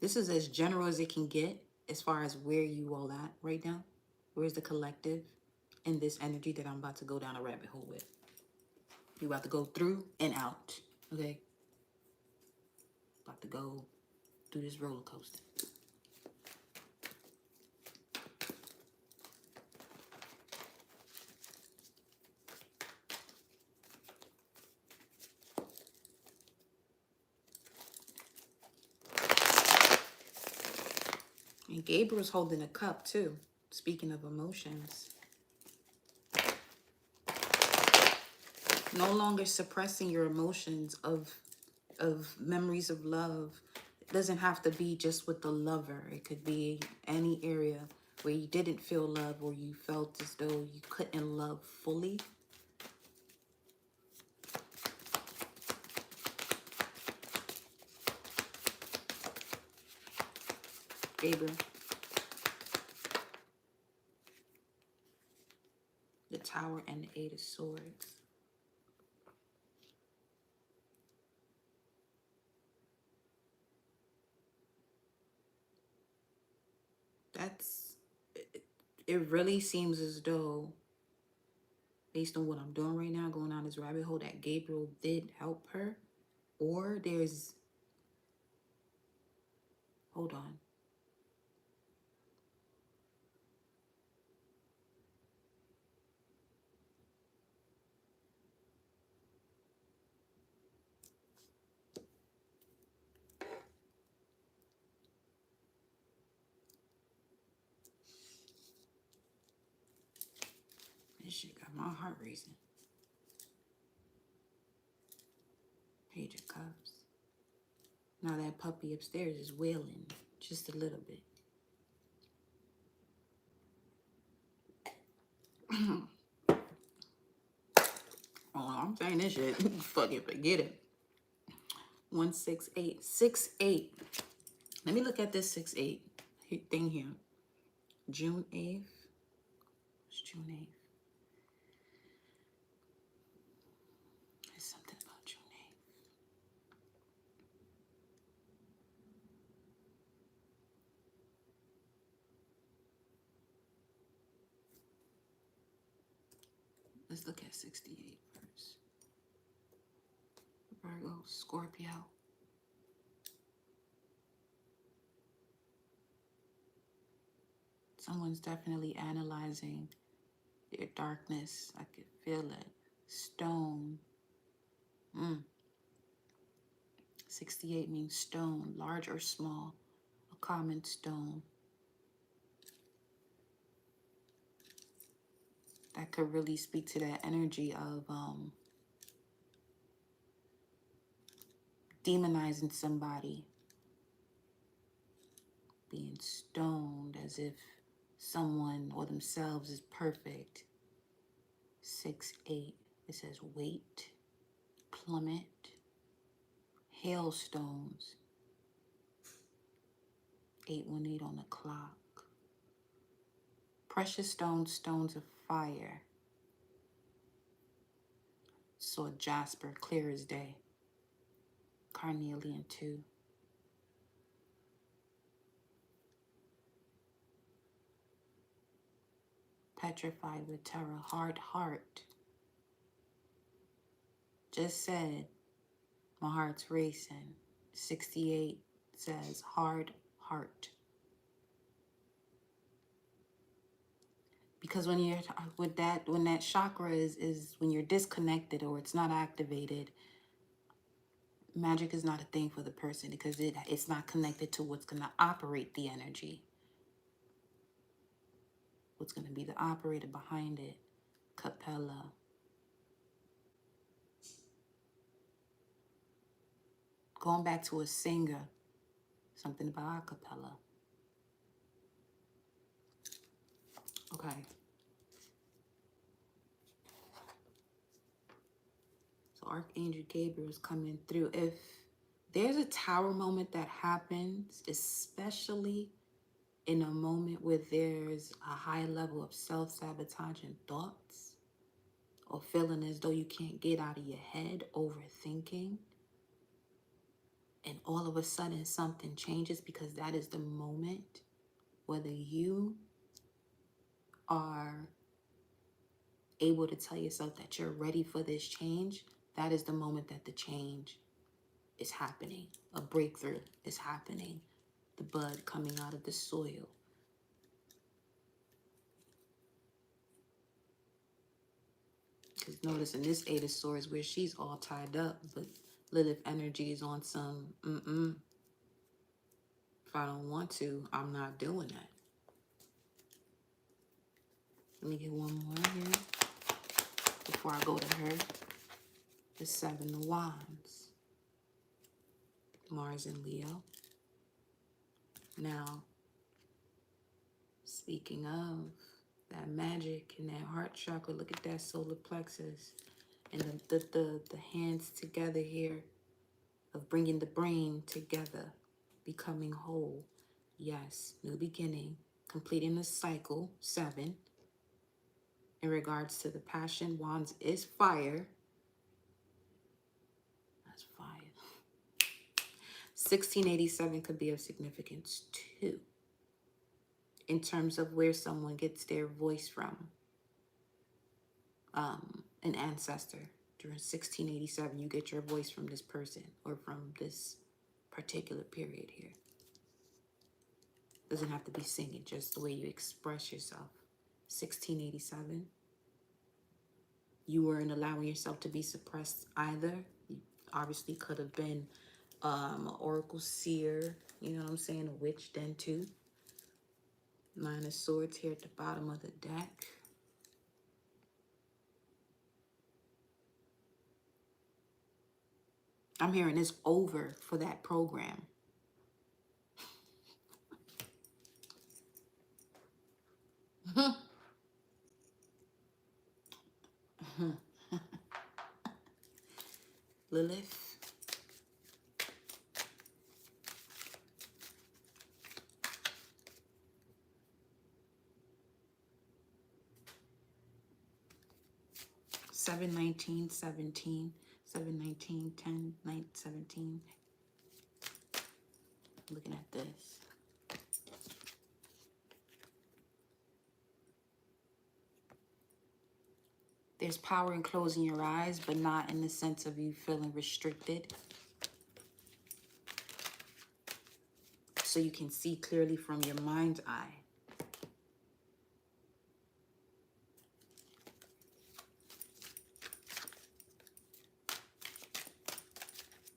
this is as general as it can get as far as where you all at right now. Where's the collective in this energy that I'm about to go down a rabbit hole with? You're about to go through and out, okay? About to go through this roller coaster. And Gabriel's holding a cup too. Speaking of emotions. No longer suppressing your emotions of memories of love. It doesn't have to be just with the lover. It could be any area where you didn't feel love, or you felt as though you couldn't love fully. Gabriel. The Tower and the 8 of Swords. It really seems as though, based on what I'm doing right now, going down this rabbit hole, that Gabriel did help her. Or there's, hold on. This shit got my heart racing. Page of Cups. Now that puppy upstairs is wailing just a little bit. Oh, I'm saying this shit. Fucking forget it. 168. 6-8. Let me look at this 6-8 thing here. June 8th. It's June 8th. There's something about June 8th. Let's look at 68 first. Virgo, Scorpio. Someone's definitely analyzing their darkness. I could feel it. Stone. 68 means stone, large or small, a common stone. That could really speak to that energy of demonizing somebody, being stoned, as if someone or themselves is perfect. 6-8, it says weight, plummet, hailstones, 818 on the clock. Precious stones, stones of fire. Saw jasper, clear as day. Carnelian 2. Petrified with terror, hard heart. Just said, my heart's racing. 68 says hard heart. Because when you're with that, when that chakra is when you're disconnected or it's not activated, magic is not a thing for the person because it's not connected to what's going to operate the energy. What's going to be the operator behind it. Capella. Going back to a singer. Something about a cappella. Okay. So Archangel Gabriel is coming through. If there's a tower moment that happens, especially in a moment where there's a high level of self-sabotaging thoughts or feeling as though you can't get out of your head, overthinking, and all of a sudden something changes, because that is the moment, whether you are able to tell yourself that you're ready for this change, that is the moment that the change is happening. A breakthrough is happening. The bud coming out of the soil. Because notice in this Eight of Swords where she's all tied up, but Lilith energy is on some, if I don't want to, I'm not doing that. Let me get one more here before I go to her. The Seven of Wands. Mars and Leo. Now, speaking of that magic and that heart chakra, look at that solar plexus and the hands together here of bringing the brain together, becoming whole. Yes, new beginning, completing the cycle, 7. In regards to the passion, Wands is fire. That's fire. 1687 could be of significance too, in terms of where someone gets their voice from. An ancestor. During 1687, you get your voice from this person or from this particular period here. Doesn't have to be singing, just the way you express yourself. 1687. You weren't allowing yourself to be suppressed either. You obviously could have been an oracle seer, you know what I'm saying, a witch then too. 9 of Swords here at the bottom of the deck. I'm hearing it's over for that program. Lilith. Seven, 19, 17, 7, 19, 10, 9, 17. Looking at this. There's power in closing your eyes, but not in the sense of you feeling restricted. So you can see clearly from your mind's eye.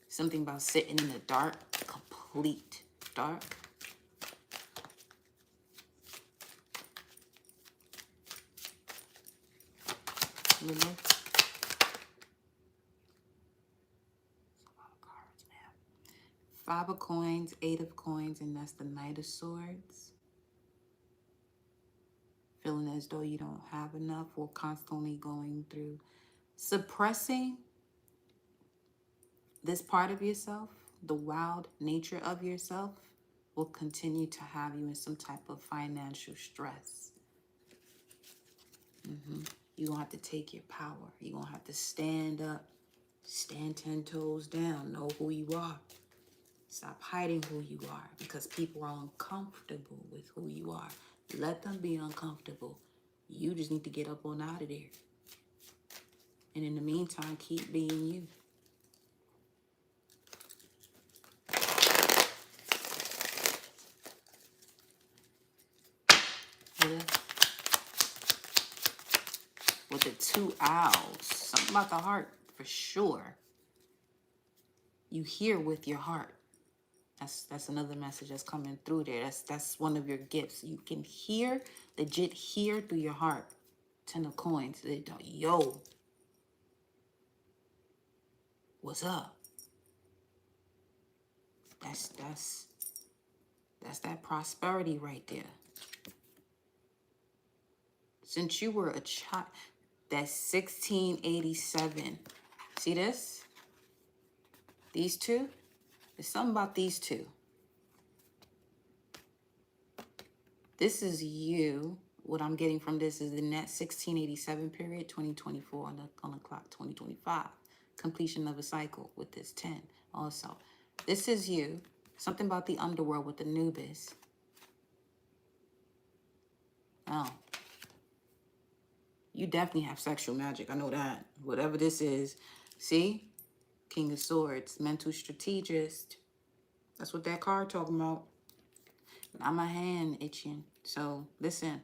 Something about sitting in the dark, complete dark. Lilith. Cards, man. 5 of coins, 8 of coins, and that's the Knight of Swords. feeling as though you don't have enough, or constantly going through suppressing this part of yourself, the wild nature of yourself, will continue to have you in some type of financial stress. You're going to have to take your power. You're going to have to stand up, stand 10 toes down, know who you are. Stop hiding who you are, because people are uncomfortable with who you are. Let them be uncomfortable. You just need to get up on out of there. And in the meantime, keep being you. With the 2 owls, something about the heart for sure. You hear with your heart. That's another message that's coming through there. That's one of your gifts. You can hear, legit hear through your heart. 10 of coins. Yo, what's up? That's that prosperity right there. Since you were a child, that's 1687. See this? These two? There's something about these two. This is you. What I'm getting from this is in that 1687 period, 2024 on the clock, 2025. Completion of a cycle with this 10 also. This is you. Something about the underworld with the Nubis. Oh. You definitely have sexual magic. I know that. Whatever this is. See? King of Swords. Mental strategist. That's what that card talking about. Not my hand itching. So, listen.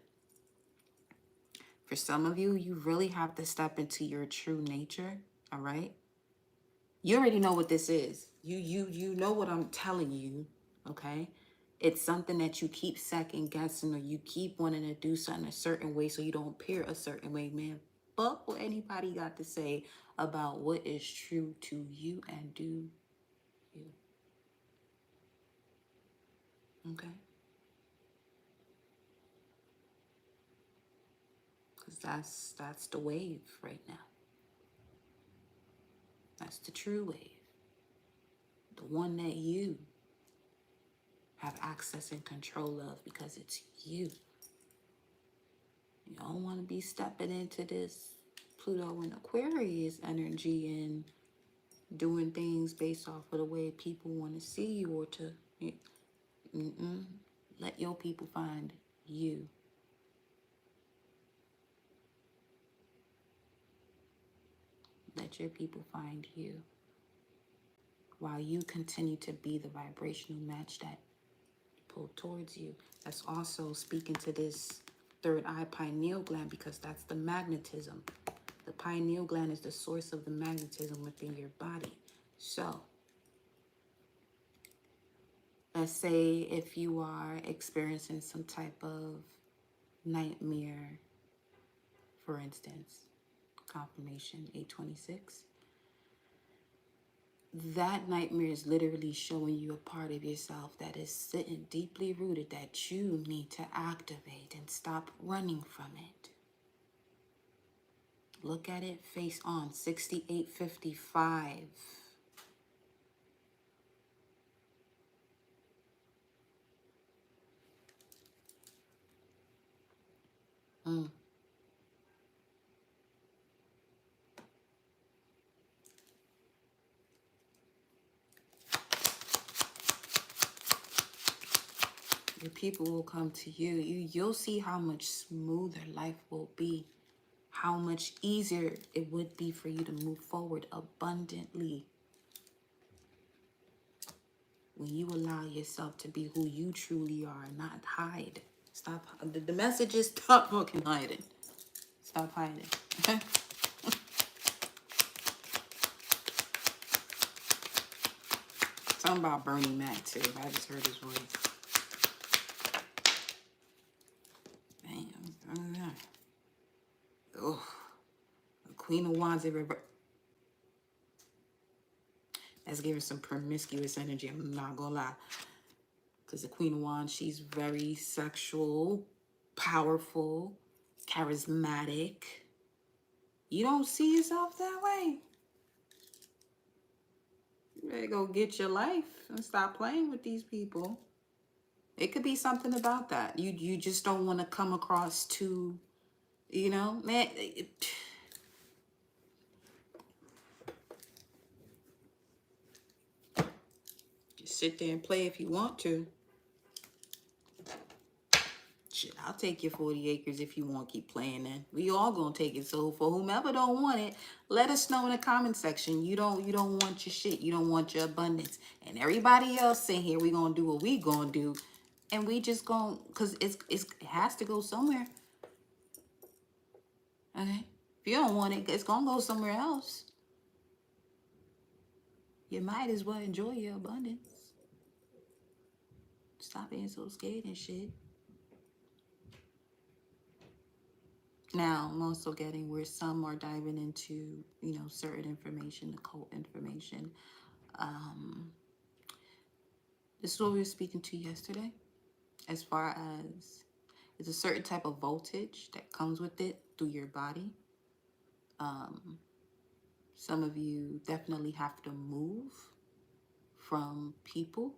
For some of you, you really have to step into your true nature. All right? You already know what this is. You know what I'm telling you. Okay? It's something that you keep second guessing, or you keep wanting to do something a certain way so you don't appear a certain way, man. Fuck what anybody got to say about what is true to you, and do you. Okay? Because that's the wave right now. That's the true wave. The one that you have access and control of, because it's you. You don't want to be stepping into this Pluto and Aquarius energy and doing things based off of the way people want to see you, or to let your people find you. Let your people find you, while you continue to be the vibrational match that pull towards you. That's also speaking to this third eye pineal gland, because that's the magnetism. The pineal gland is the source of the magnetism within your body. So, let's say if you are experiencing some type of nightmare, for instance, confirmation 826. That nightmare is literally showing you a part of yourself that is sitting deeply rooted, that you need to activate and stop running from it. Look at it face on. 6855. Your people will come to you. You'll see how much smoother life will be. How much easier it would be for you to move forward abundantly when you allow yourself to be who you truly are, and not hide. Stop. The message is stop fucking hiding. Stop hiding. Okay? Something about Bernie Mac too. I just heard his voice. Damn. Oh, the Queen of Wands in reverse. That's giving some promiscuous energy. I'm not gonna lie. Because the Queen of Wands, she's very sexual, powerful, charismatic. You don't see yourself that way. You better go get your life and stop playing with these people. It could be something about that. You just don't want to come across too, you know, man. Just sit there and play if you want to. Shit, I'll take your 40 acres if you want to keep playing then. We all gonna take it. So for whomever don't want it, let us know in the comment section. You don't want your shit. You don't want your abundance. And everybody else saying here, we gonna do what we gonna do. And we just gonna, cause it has to go somewhere. Okay? If you don't want it, it's gonna go somewhere else. You might as well enjoy your abundance. Stop being so scared and shit. Now, I'm also getting where some are diving into, you know, certain information, occult information. This is what we were speaking to yesterday, as far as it's a certain type of voltage that comes with it through your body. Some of you definitely have to move from people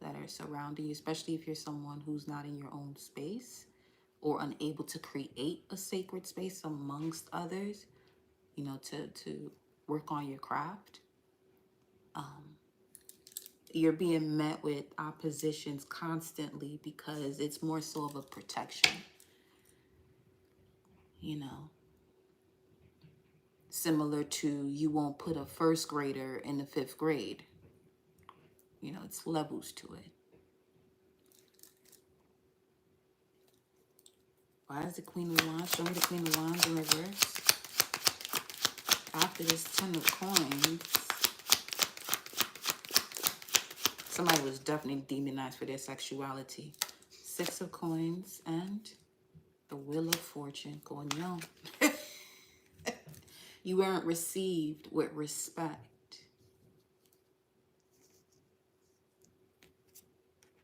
that are surrounding you, especially if you're someone who's not in your own space or unable to create a sacred space amongst others, you know, to work on your craft. You're being met with oppositions constantly because it's more so of a protection, you know. Similar to you won't put a first grader in the 5th grade. You know, it's levels to it. Why is the Queen of Wands? Show me the Queen of Wands in reverse. After this 10 of coins, somebody was definitely demonized for their sexuality. 6 of coins and the Wheel of Fortune. Coño. You weren't received with respect.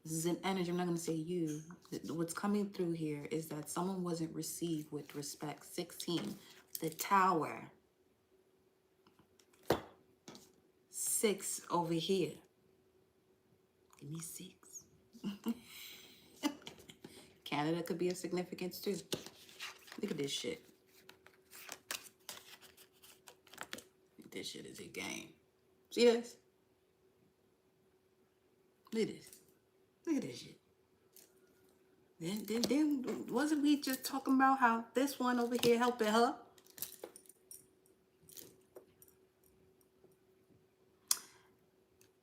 This is an energy, I'm not going to say you. What's coming through here is that someone wasn't received with respect. 16, the Tower. 6 over here. Give me 6. Canada could be of significance too. Look at this shit. This shit is a game. See this? Look at this. Look at this shit. Then wasn't we just talking about how this one over here helping her?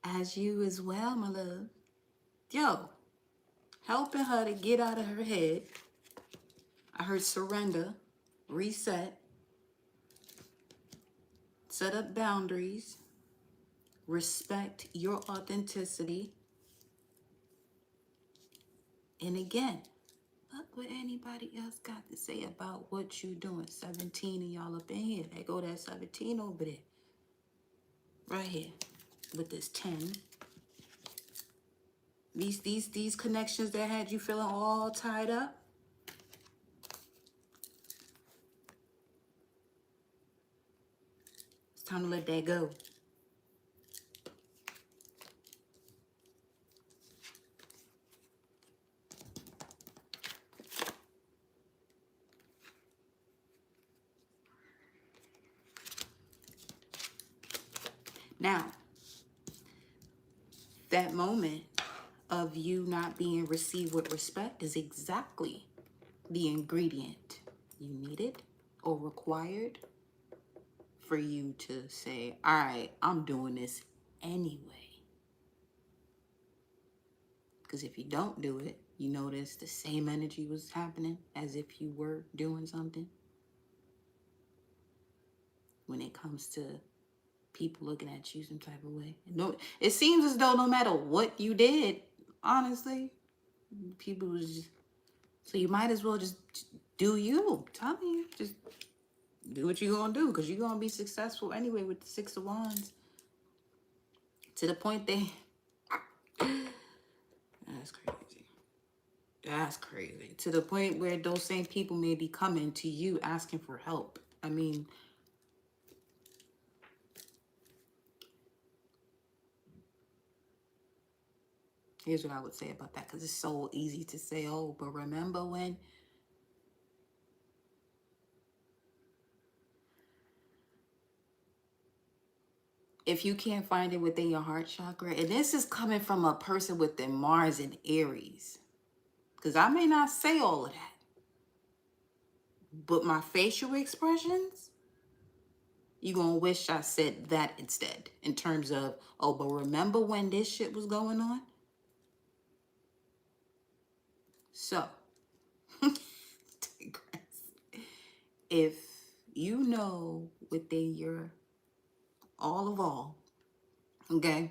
As you as well, my love. Yo, helping her to get out of her head. I heard surrender, reset, set up boundaries, respect your authenticity. And again, look what anybody else got to say about what you doing. 17 of y'all up in here. There go that 17 over there. Right here. With this 10. These connections that had you feeling all tied up. It's time to let that go. Now, that moment of you not being received with respect is exactly the ingredient you needed or required for you to say, all right, I'm doing this anyway. Because if you don't do it, you notice the same energy was happening as if you were doing something. When it comes to people looking at you some type of way. No, it seems as though no matter what you did, honestly, people was just, so you might as well just do you. Tell me, just do what you're gonna do, because you're gonna be successful anyway with the 6 of Wands. To the point they, that's crazy. That's crazy. To the point where those same people may be coming to you asking for help. I mean, here's what I would say about that, because it's so easy to say, oh, but remember when? If you can't find it within your heart chakra, and this is coming from a person within Mars and Aries, because I may not say all of that, but my facial expressions, you're going to wish I said that instead, in terms of, oh, but remember when this shit was going on? So, if you know within your all of all, okay,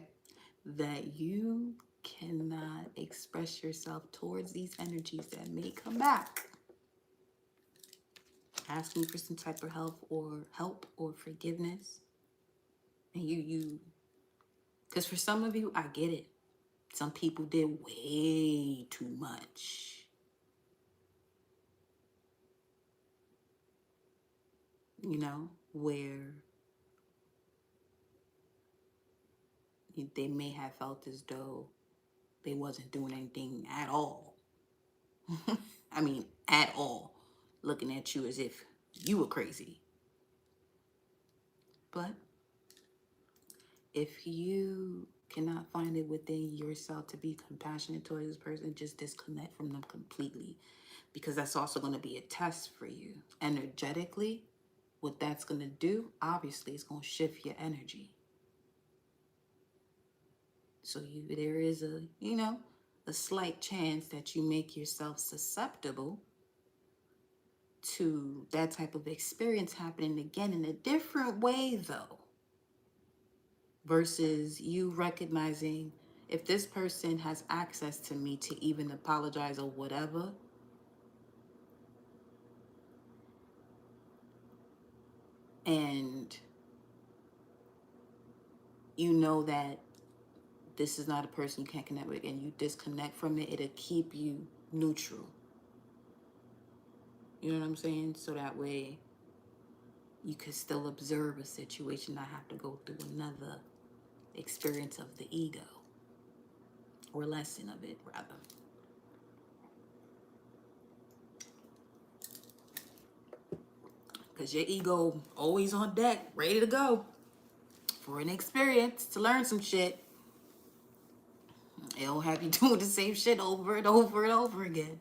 that you cannot express yourself towards these energies that may come back, asking for some type of help or forgiveness, and you because for some of you, I get it. Some people did way too much. You know, where they may have felt as though they wasn't doing anything at all. I mean, at all. Looking at you as if you were crazy. But if you cannot find it within yourself to be compassionate towards this person, just disconnect from them completely. Because that's also going to be a test for you. Energetically, what that's going to do, obviously, is going to shift your energy. So there is a slight chance that you make yourself susceptible to that type of experience happening again in a different way, though, versus you recognizing, if this person has access to me to even apologize or whatever, and you know that this is not a person you can't connect with, and you disconnect from it, it'll keep you neutral. You know what I'm saying? So that way you could still observe a situation, not have to go through another experience of the ego, or lesson of it, rather. Because your ego always on deck, ready to go for an experience, to learn some shit. It'll have you doing the same shit over and over and over again.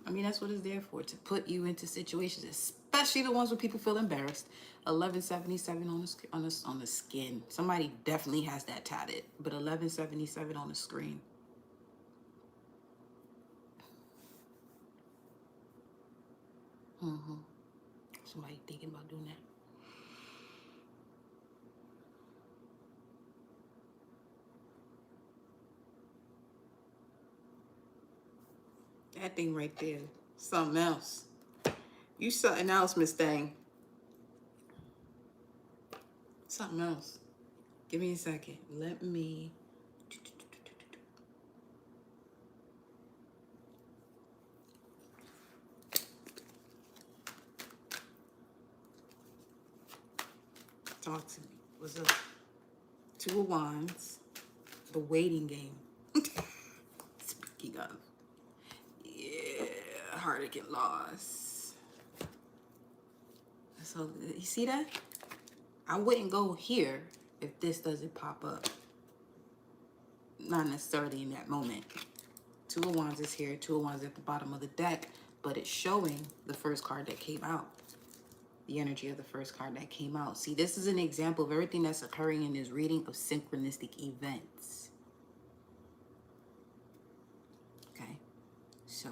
I mean, that's what it's there for, to put you into situations, especially the ones where people feel embarrassed. 1177 on the skin. Somebody definitely has that tatted, but 1177 on the screen. Somebody thinking about doing that. That thing right there, something else. You something else, Miss Thing. Something else. Give me a second. Let me. Talk to me. What's up? Two of Wands. The waiting game. Speaking of. Yeah, heartache and loss. So, you see that? I wouldn't go here if this doesn't pop up. Not necessarily in that moment. Two of Wands is here. Two of Wands at the bottom of the deck. But it's showing the first card that came out. The energy of the first card that came out. See, this is an example of everything that's occurring in this reading of synchronistic events. Okay? So,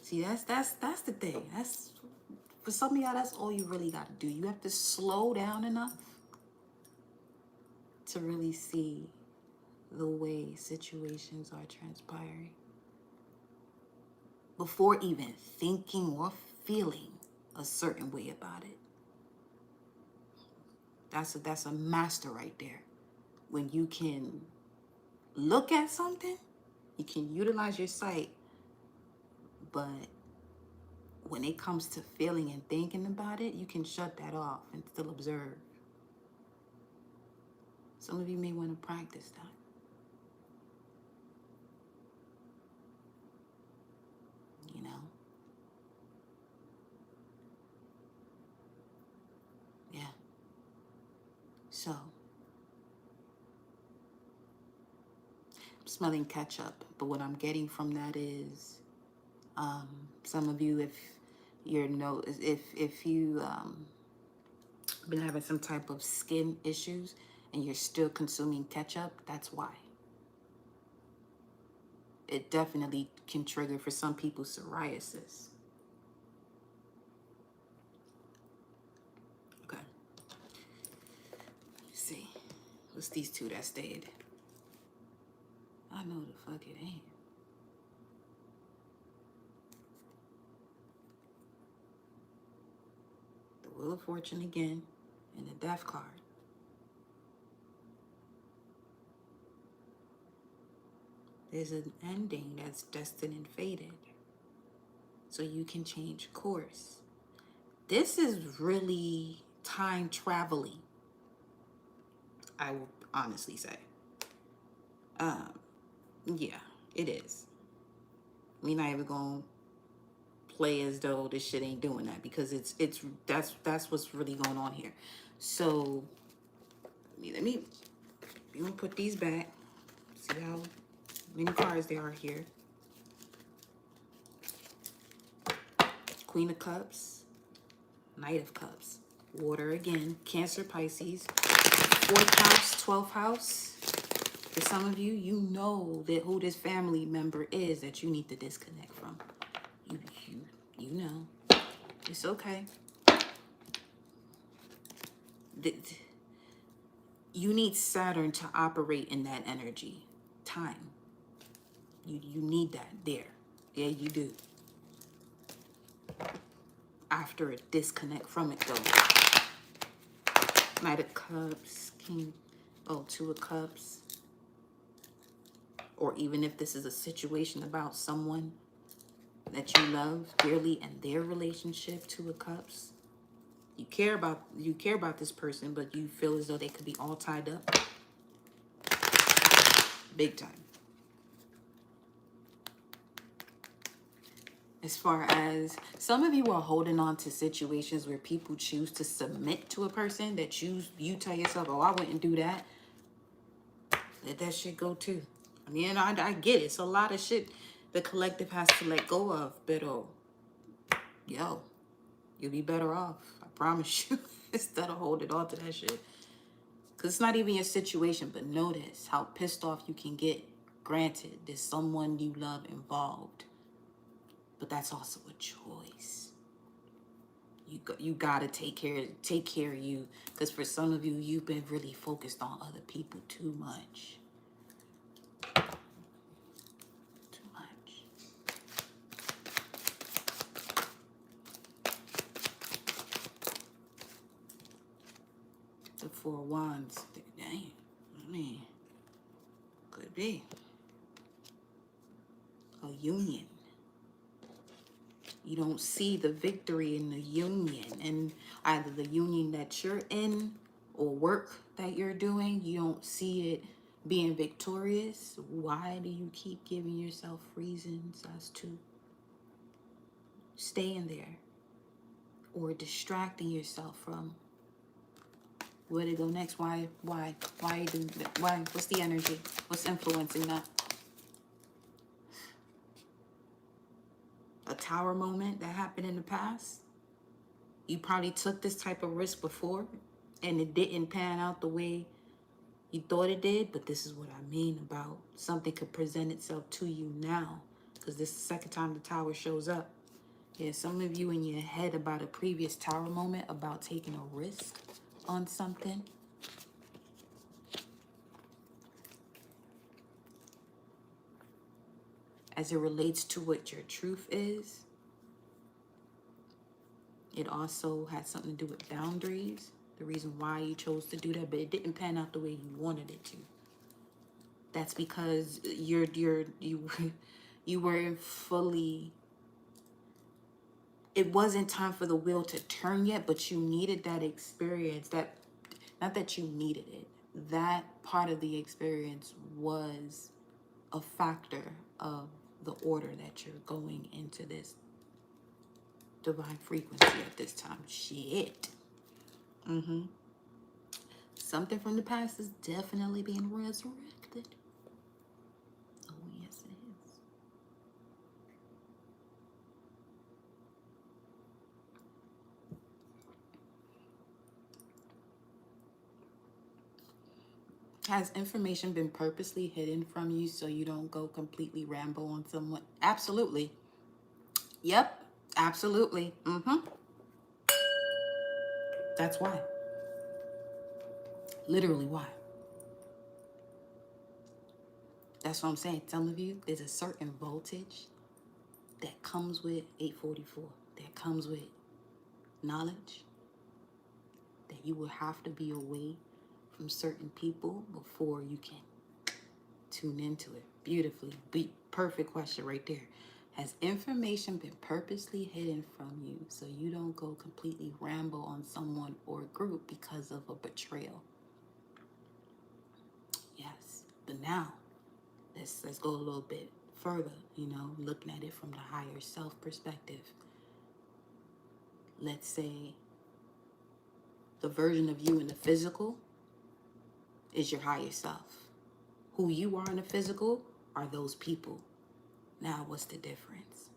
see, that's the thing. That's, for some of y'all, that's all you really got to do. You have to slow down enough to really see the way situations are transpiring before even thinking or feeling a certain way about it. That's a master right there. When you can look at something You can utilize your sight, but when it comes to feeling and thinking about it, you can shut that off and still observe. Some of you may want to practice that. You know? Yeah. So, I'm smelling ketchup, but what I'm getting from that is, some of you, if you been having some type of skin issues and you're still consuming ketchup, that's why. It definitely can trigger for some people psoriasis. Okay. Let's see. What's these two that stayed? I know the fuck it ain't. The Wheel of Fortune again, and the Death card. There's an ending that's destined and fated, so you can change course. This is really time traveling, I will honestly say. Yeah, it is. We not even gonna play as though this shit ain't doing that, because that's what's really going on here. So let me put these back. See how many cards there are here. Queen of Cups, Knight of Cups, water again, Cancer, Pisces, 4th house, 12th house. For some of you, you know that who this family member is that you need to disconnect from. You know. It's okay. You need Saturn to operate in that energy. Time. You need that there. Yeah, you do. After a disconnect from it, though. Knight of Cups, Two of Cups. Or even if this is a situation about someone that you love dearly and their relationship, 2 of Cups. You care about this person, but you feel as though they could be all tied up. Big time. As far as some of you are holding on to situations where people choose to submit to a person that you tell yourself, oh, I wouldn't do that. Let that shit go too. I mean, I get it. It's a lot of shit the collective has to let go of, but yo, you'll be better off. I promise you. Instead of holding on to that shit. Because it's not even your situation, but notice how pissed off you can get. Granted, there's someone you love involved. But that's also a choice. You gotta take care of you. Because for some of you, you've been really focused on other people too much. Too much. The 4 of Wands. Damn. I mean, could be a union. You don't see the victory in the union, and either the union that you're in or work that you're doing, you don't see it being victorious. Why do you keep giving yourself reasons as to stay in there or distracting yourself from where to go next? Why you do that? Why? What's the energy? What's influencing that? A Tower moment that happened in the past. You probably took this type of risk before and it didn't pan out the way you thought it did, but this is what I mean about something could present itself to you now, because this is the second time the Tower shows up. Yeah, some of you in your head about a previous Tower moment, about taking a risk on something. As it relates to what your truth is, it also had something to do with boundaries, the reason why you chose to do that, but it didn't pan out the way you wanted it to. That's because you weren't fully, it wasn't time for the wheel to turn yet, but you needed that experience. That, not that you needed it, that part of the experience was a factor of the order that you're going into this divine frequency at this time. Shit. Something from the past is definitely being resurrected. Oh, yes, it is. Has information been purposely hidden from you so you don't go completely ramble on someone? Absolutely. Yep. Absolutely. That's why. Literally why. That's what I'm saying. Some of you, there's a certain voltage that comes with 844, that comes with knowledge, that you will have to be away from certain people before you can tune into it. Beautifully. Perfect question right there. Has information been purposely hidden from you so you don't go completely ramble on someone or a group because of a betrayal? Yes. But now, let's go a little bit further, looking at it from the higher self perspective. Let's say the version of you in the physical is your higher self. Who you are in the physical are those people. Now, what's the difference?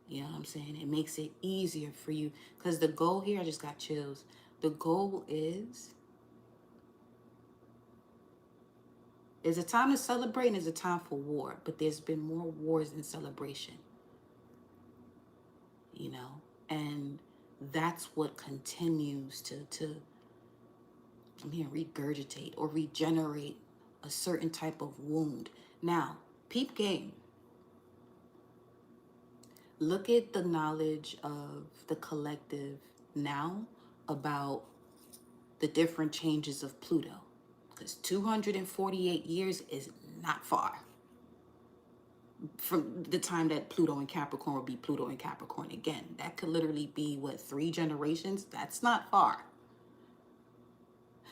You know what I'm saying? It makes it easier for you. Because the goal here, I just got chills. The goal is a time to celebrate and there's a time for war. But there's been more wars than celebration. And that's what continues to regurgitate or regenerate a certain type of wound. Now, peep game. Look at the knowledge of the collective now about the different changes of Pluto. Because 248 years is not far from the time that Pluto in Capricorn will be Pluto in Capricorn again. That could literally be, 3 generations? That's not far.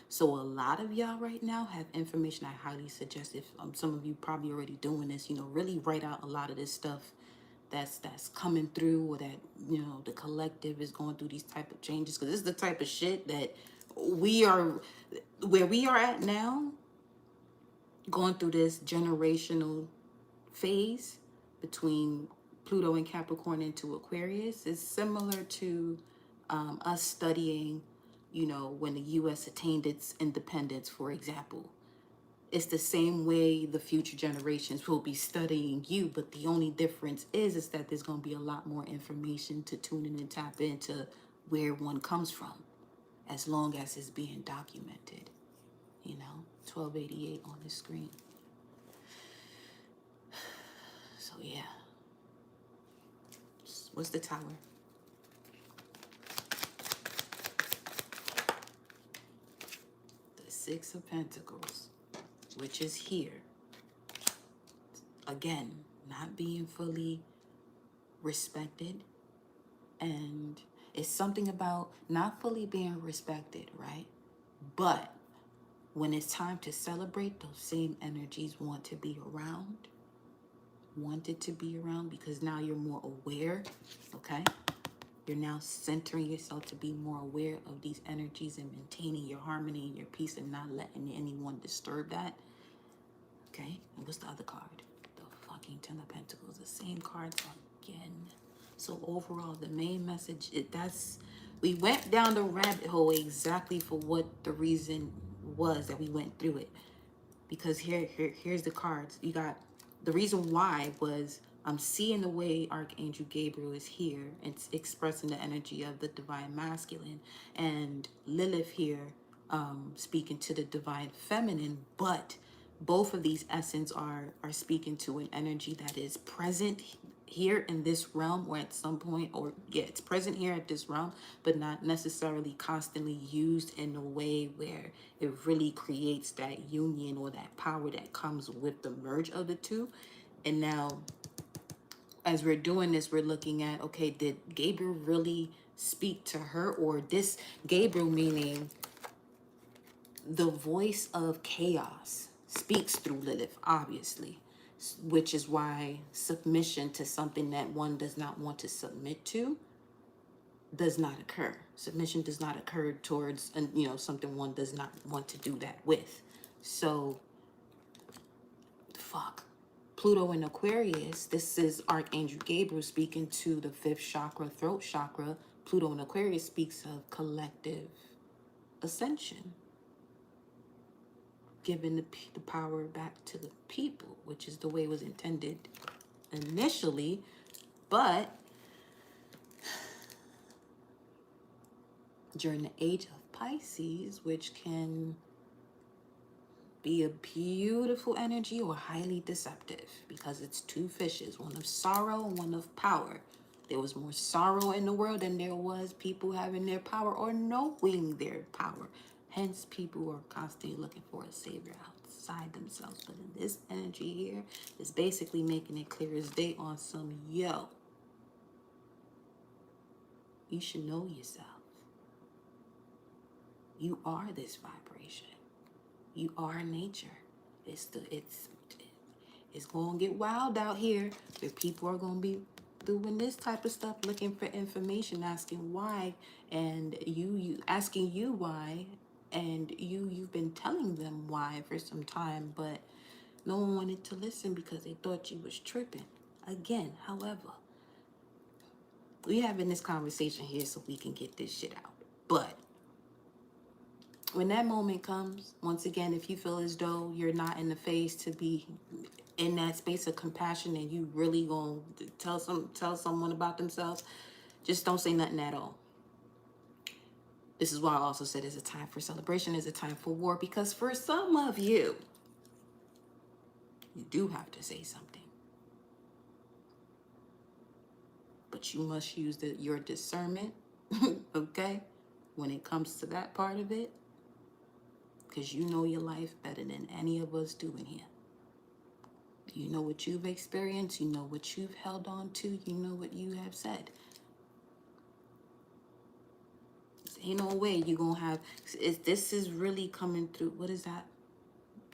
So a lot of y'all right now have information I highly suggest, if some of you probably already doing this, really write out a lot of this stuff that's coming through, or that, the collective is going through these type of changes. Because this is the type of shit that where we are at now, going through this generational phase between Pluto and Capricorn into Aquarius is similar to us studying, when the U.S. attained its independence, for example. It's the same way the future generations will be studying you, but the only difference is that there's going to be a lot more information to tune in and tap into where one comes from, as long as it's being documented. 1288 on the screen. So yeah. What's the Tower? The 6 of Pentacles, which is here. Again, not being fully respected. And it's something about not fully being respected, right? But when it's time to celebrate, those same energies wanted to be around, because now you're more aware, okay? You're now centering yourself to be more aware of these energies and maintaining your harmony and your peace and not letting anyone disturb that, okay? And what's the other card? The fucking 10 of Pentacles, the same cards again. So overall, the main message, we went down the rabbit hole exactly for what the reason was that we went through it. Because here's the cards. You got the reason why was I'm seeing the way Archangel Gabriel is here and expressing the energy of the divine masculine, and Lilith here speaking to the divine feminine. But both of these essence are speaking to an energy that is present here in this realm, or at some point, or yeah, it's present here at this realm, but not necessarily constantly used in a way where it really creates that union or that power that comes with the merge of the two. And now, as we're doing this, we're looking at, okay, did Gabriel really speak to her? Or this Gabriel, meaning the voice of chaos, speaks through Lilith, obviously, which is why submission to something that one does not want to submit to does not occur. Submission does not occur towards, something one does not want to do that with. So, fuck. Pluto in Aquarius, this is Archangel Gabriel speaking to the fifth chakra, throat chakra. Pluto in Aquarius speaks of collective ascension, giving the power back to the people, which is the way it was intended initially. But during the age of Pisces, which can be a beautiful energy or highly deceptive, because it's two fishes, one of sorrow and one of power. There was more sorrow in the world than there was people having their power or knowing their power. Hence, people are constantly looking for a savior outside themselves. But in this energy here, is basically making it clear as day on some, yo, you should know yourself. You are this vibration. You are nature. It's gonna get wild out here, where people are gonna be doing this type of stuff, looking for information, asking why, and you asking you why, and you've been telling them why for some time, but no one wanted to listen because they thought you was tripping. Again, however, we having this conversation here so we can get this shit out. But when that moment comes, once again, if you feel as though you're not in the phase to be in that space of compassion and you really gonna tell someone about themselves, just don't say nothing at all. This is why I also said it's a time for celebration, it's a time for war, because for some of you, you do have to say something. But you must use your discernment, okay, when it comes to that part of it, because you know your life better than any of us do in here. You know what you've experienced, you know what you've held on to, you know what you have said. There ain't no way you gonna have, if this is really coming through, what is that?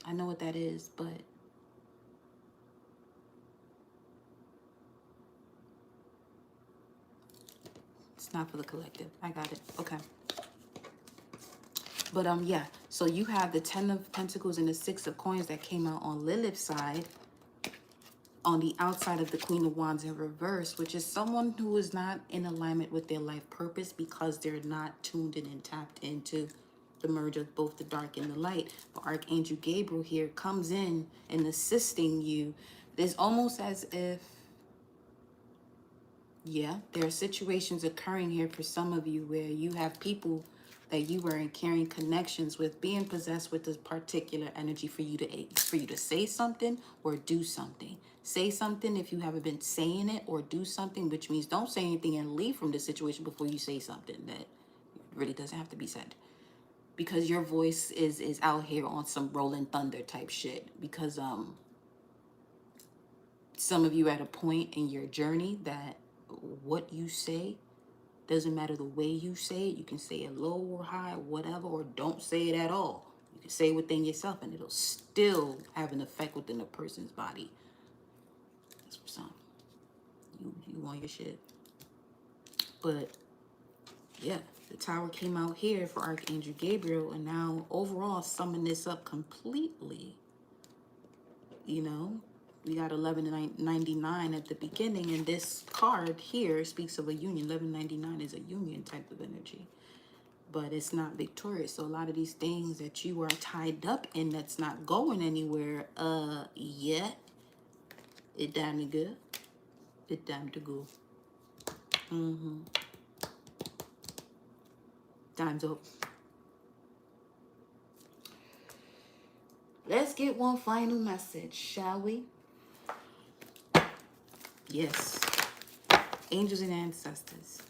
I know what that is, but it's not for the collective. I got it. Okay. But yeah, so you have the 10 of Pentacles and the 6 of Coins that came out on Lilith's side, on the outside of the Queen of Wands in reverse, which is someone who is not in alignment with their life purpose because they're not tuned in and tapped into the merge of both the dark and the light. But Archangel Gabriel here comes in and assisting you. It's almost as if, yeah, there are situations occurring here for some of you where you have people that you were in carrying connections with, being possessed with this particular energy for you to say something or do something. Say something if you haven't been saying it, or do something, which means don't say anything and leave from the situation before you say something that really doesn't have to be said. Because your voice is out here on some rolling thunder type shit. Because some of you at a point in your journey that what you say doesn't matter the way you say it. You can say it low or high, whatever, or don't say it at all. You can say it within yourself and it'll still have an effect within a person's body. That's for some. You want your shit. But yeah, the Tower came out here for Archangel Gabriel, and now overall summing this up completely. You know, we got 1199 at the beginning, and this card here speaks of a union. 1199 is a union type of energy, but it's not victorious. So a lot of these things that you are tied up in that's not going anywhere, yeah, it time to go. It time to go. Time's up. Let's get one final message, shall we? Yes. Angels and ancestors.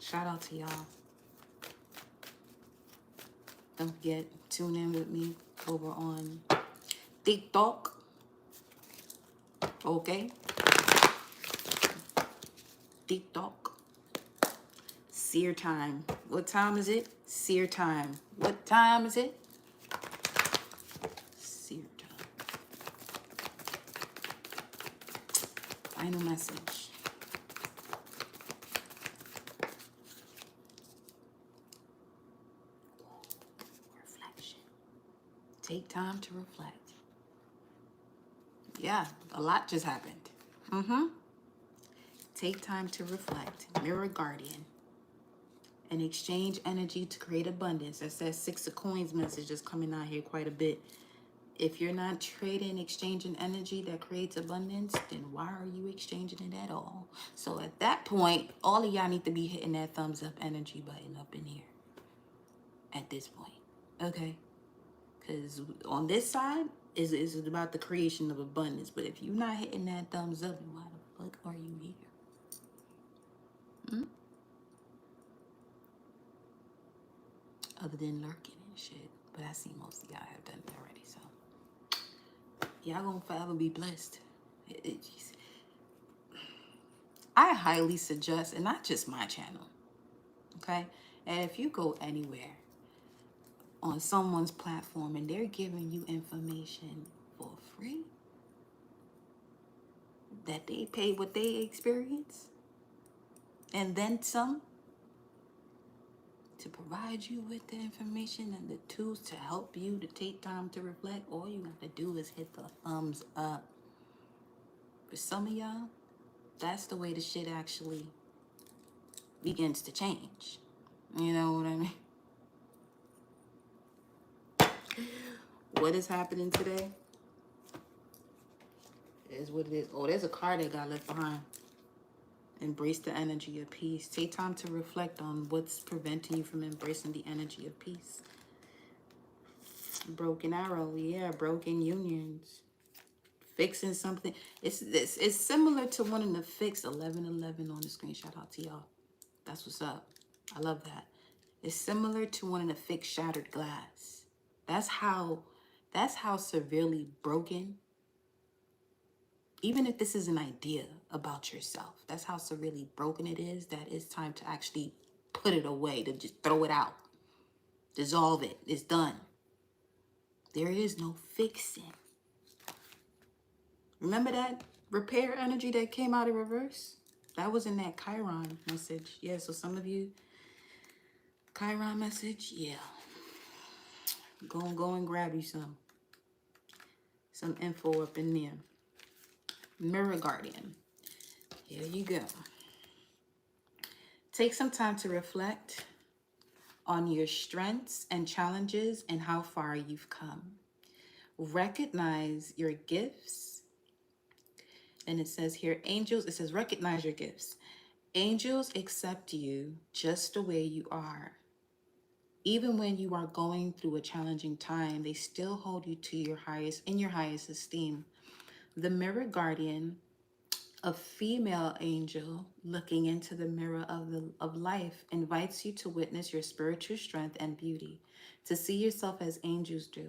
Shout out to y'all. Don't forget, tune in with me over on Tik Tok. Okay? Tik Tok. Seer time. What time is it? Seer time. What time is it? Seer time. Final message. Reflection. Take time to reflect. Yeah, a lot just happened. Take time to reflect. Mirror guardian. And exchange energy to create abundance. That's that 6 of coins message that's coming out here quite a bit. If you're not trading, exchanging energy that creates abundance, then why are you exchanging it at all? So at that point, all of y'all need to be hitting that thumbs up energy button up in here. At this point. Okay? Because on this side, is about the creation of abundance. But if you're not hitting that thumbs up, why the fuck are you here? Other than lurking and shit. But I see most of y'all have done it already, so. Y'all gonna forever be blessed. I highly suggest, and not just my channel, okay? And if you go anywhere on someone's platform and they're giving you information for free, that they pay what they experience, and then some, to provide you with the information and the tools to help you to take time to reflect, all you have to do is hit the thumbs up. For some of y'all, that's the way the shit actually begins to change. You know what I mean? What is happening today is what it is. Oh, there's a card that got left behind. Embrace the energy of peace. Take time to reflect on what's preventing you from embracing the energy of peace. Broken arrow, yeah, broken unions. Fixing something. It's similar to one of the fixed 1111 on the screen. Shout out to y'all. That's what's up. I love that. It's similar to one of the fixed shattered glass. That's how severely broken. Even if this is an idea about yourself, that's how severely broken it is, that it's time to actually put it away, to just throw it out. Dissolve it. It's done. There is no fixing. Remember that repair energy that came out in reverse? That was in that Chiron message. Yeah, so some of you, Chiron message, yeah. Go and grab you some info up in there. Mirror guardian. Here you go. Take some time to reflect on your strengths and challenges and how far you've come. Recognize your gifts. And it says here, angels, it says recognize your gifts. Angels accept you just the way you are. Even when you are going through a challenging time, they still hold you to your highest esteem. The mirror guardian, a female angel looking into the mirror of life, invites you to witness your spiritual strength and beauty, to see yourself as angels do.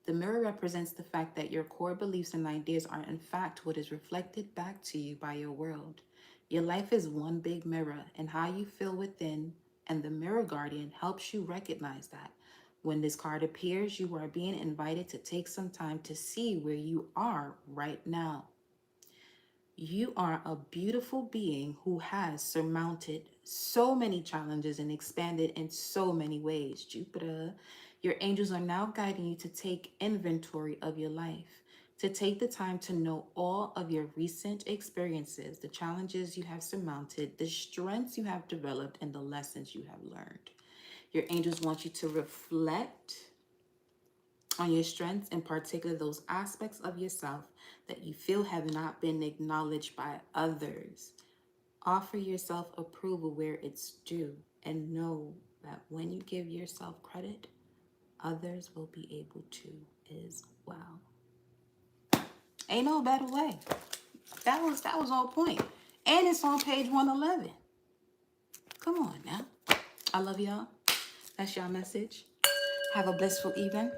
The mirror represents the fact that your core beliefs and ideas are in fact what is reflected back to you by your world. Your life is one big mirror, and how you feel within, and the mirror guardian helps you recognize that. When this card appears, you are being invited to take some time to see where you are right now. You are a beautiful being who has surmounted so many challenges and expanded in so many ways. Jupiter, your angels are now guiding you to take inventory of your life, to take the time to know all of your recent experiences, the challenges you have surmounted, the strengths you have developed, and the lessons you have learned. Your angels want you to reflect on your strengths, in particular those aspects of yourself that you feel have not been acknowledged by others. Offer yourself approval where it's due, and know that when you give yourself credit, others will be able to as well. Ain't no better way. That was on point. And it's on page 111. Come on now. I love y'all. That's y'all message. Have a blissful evening.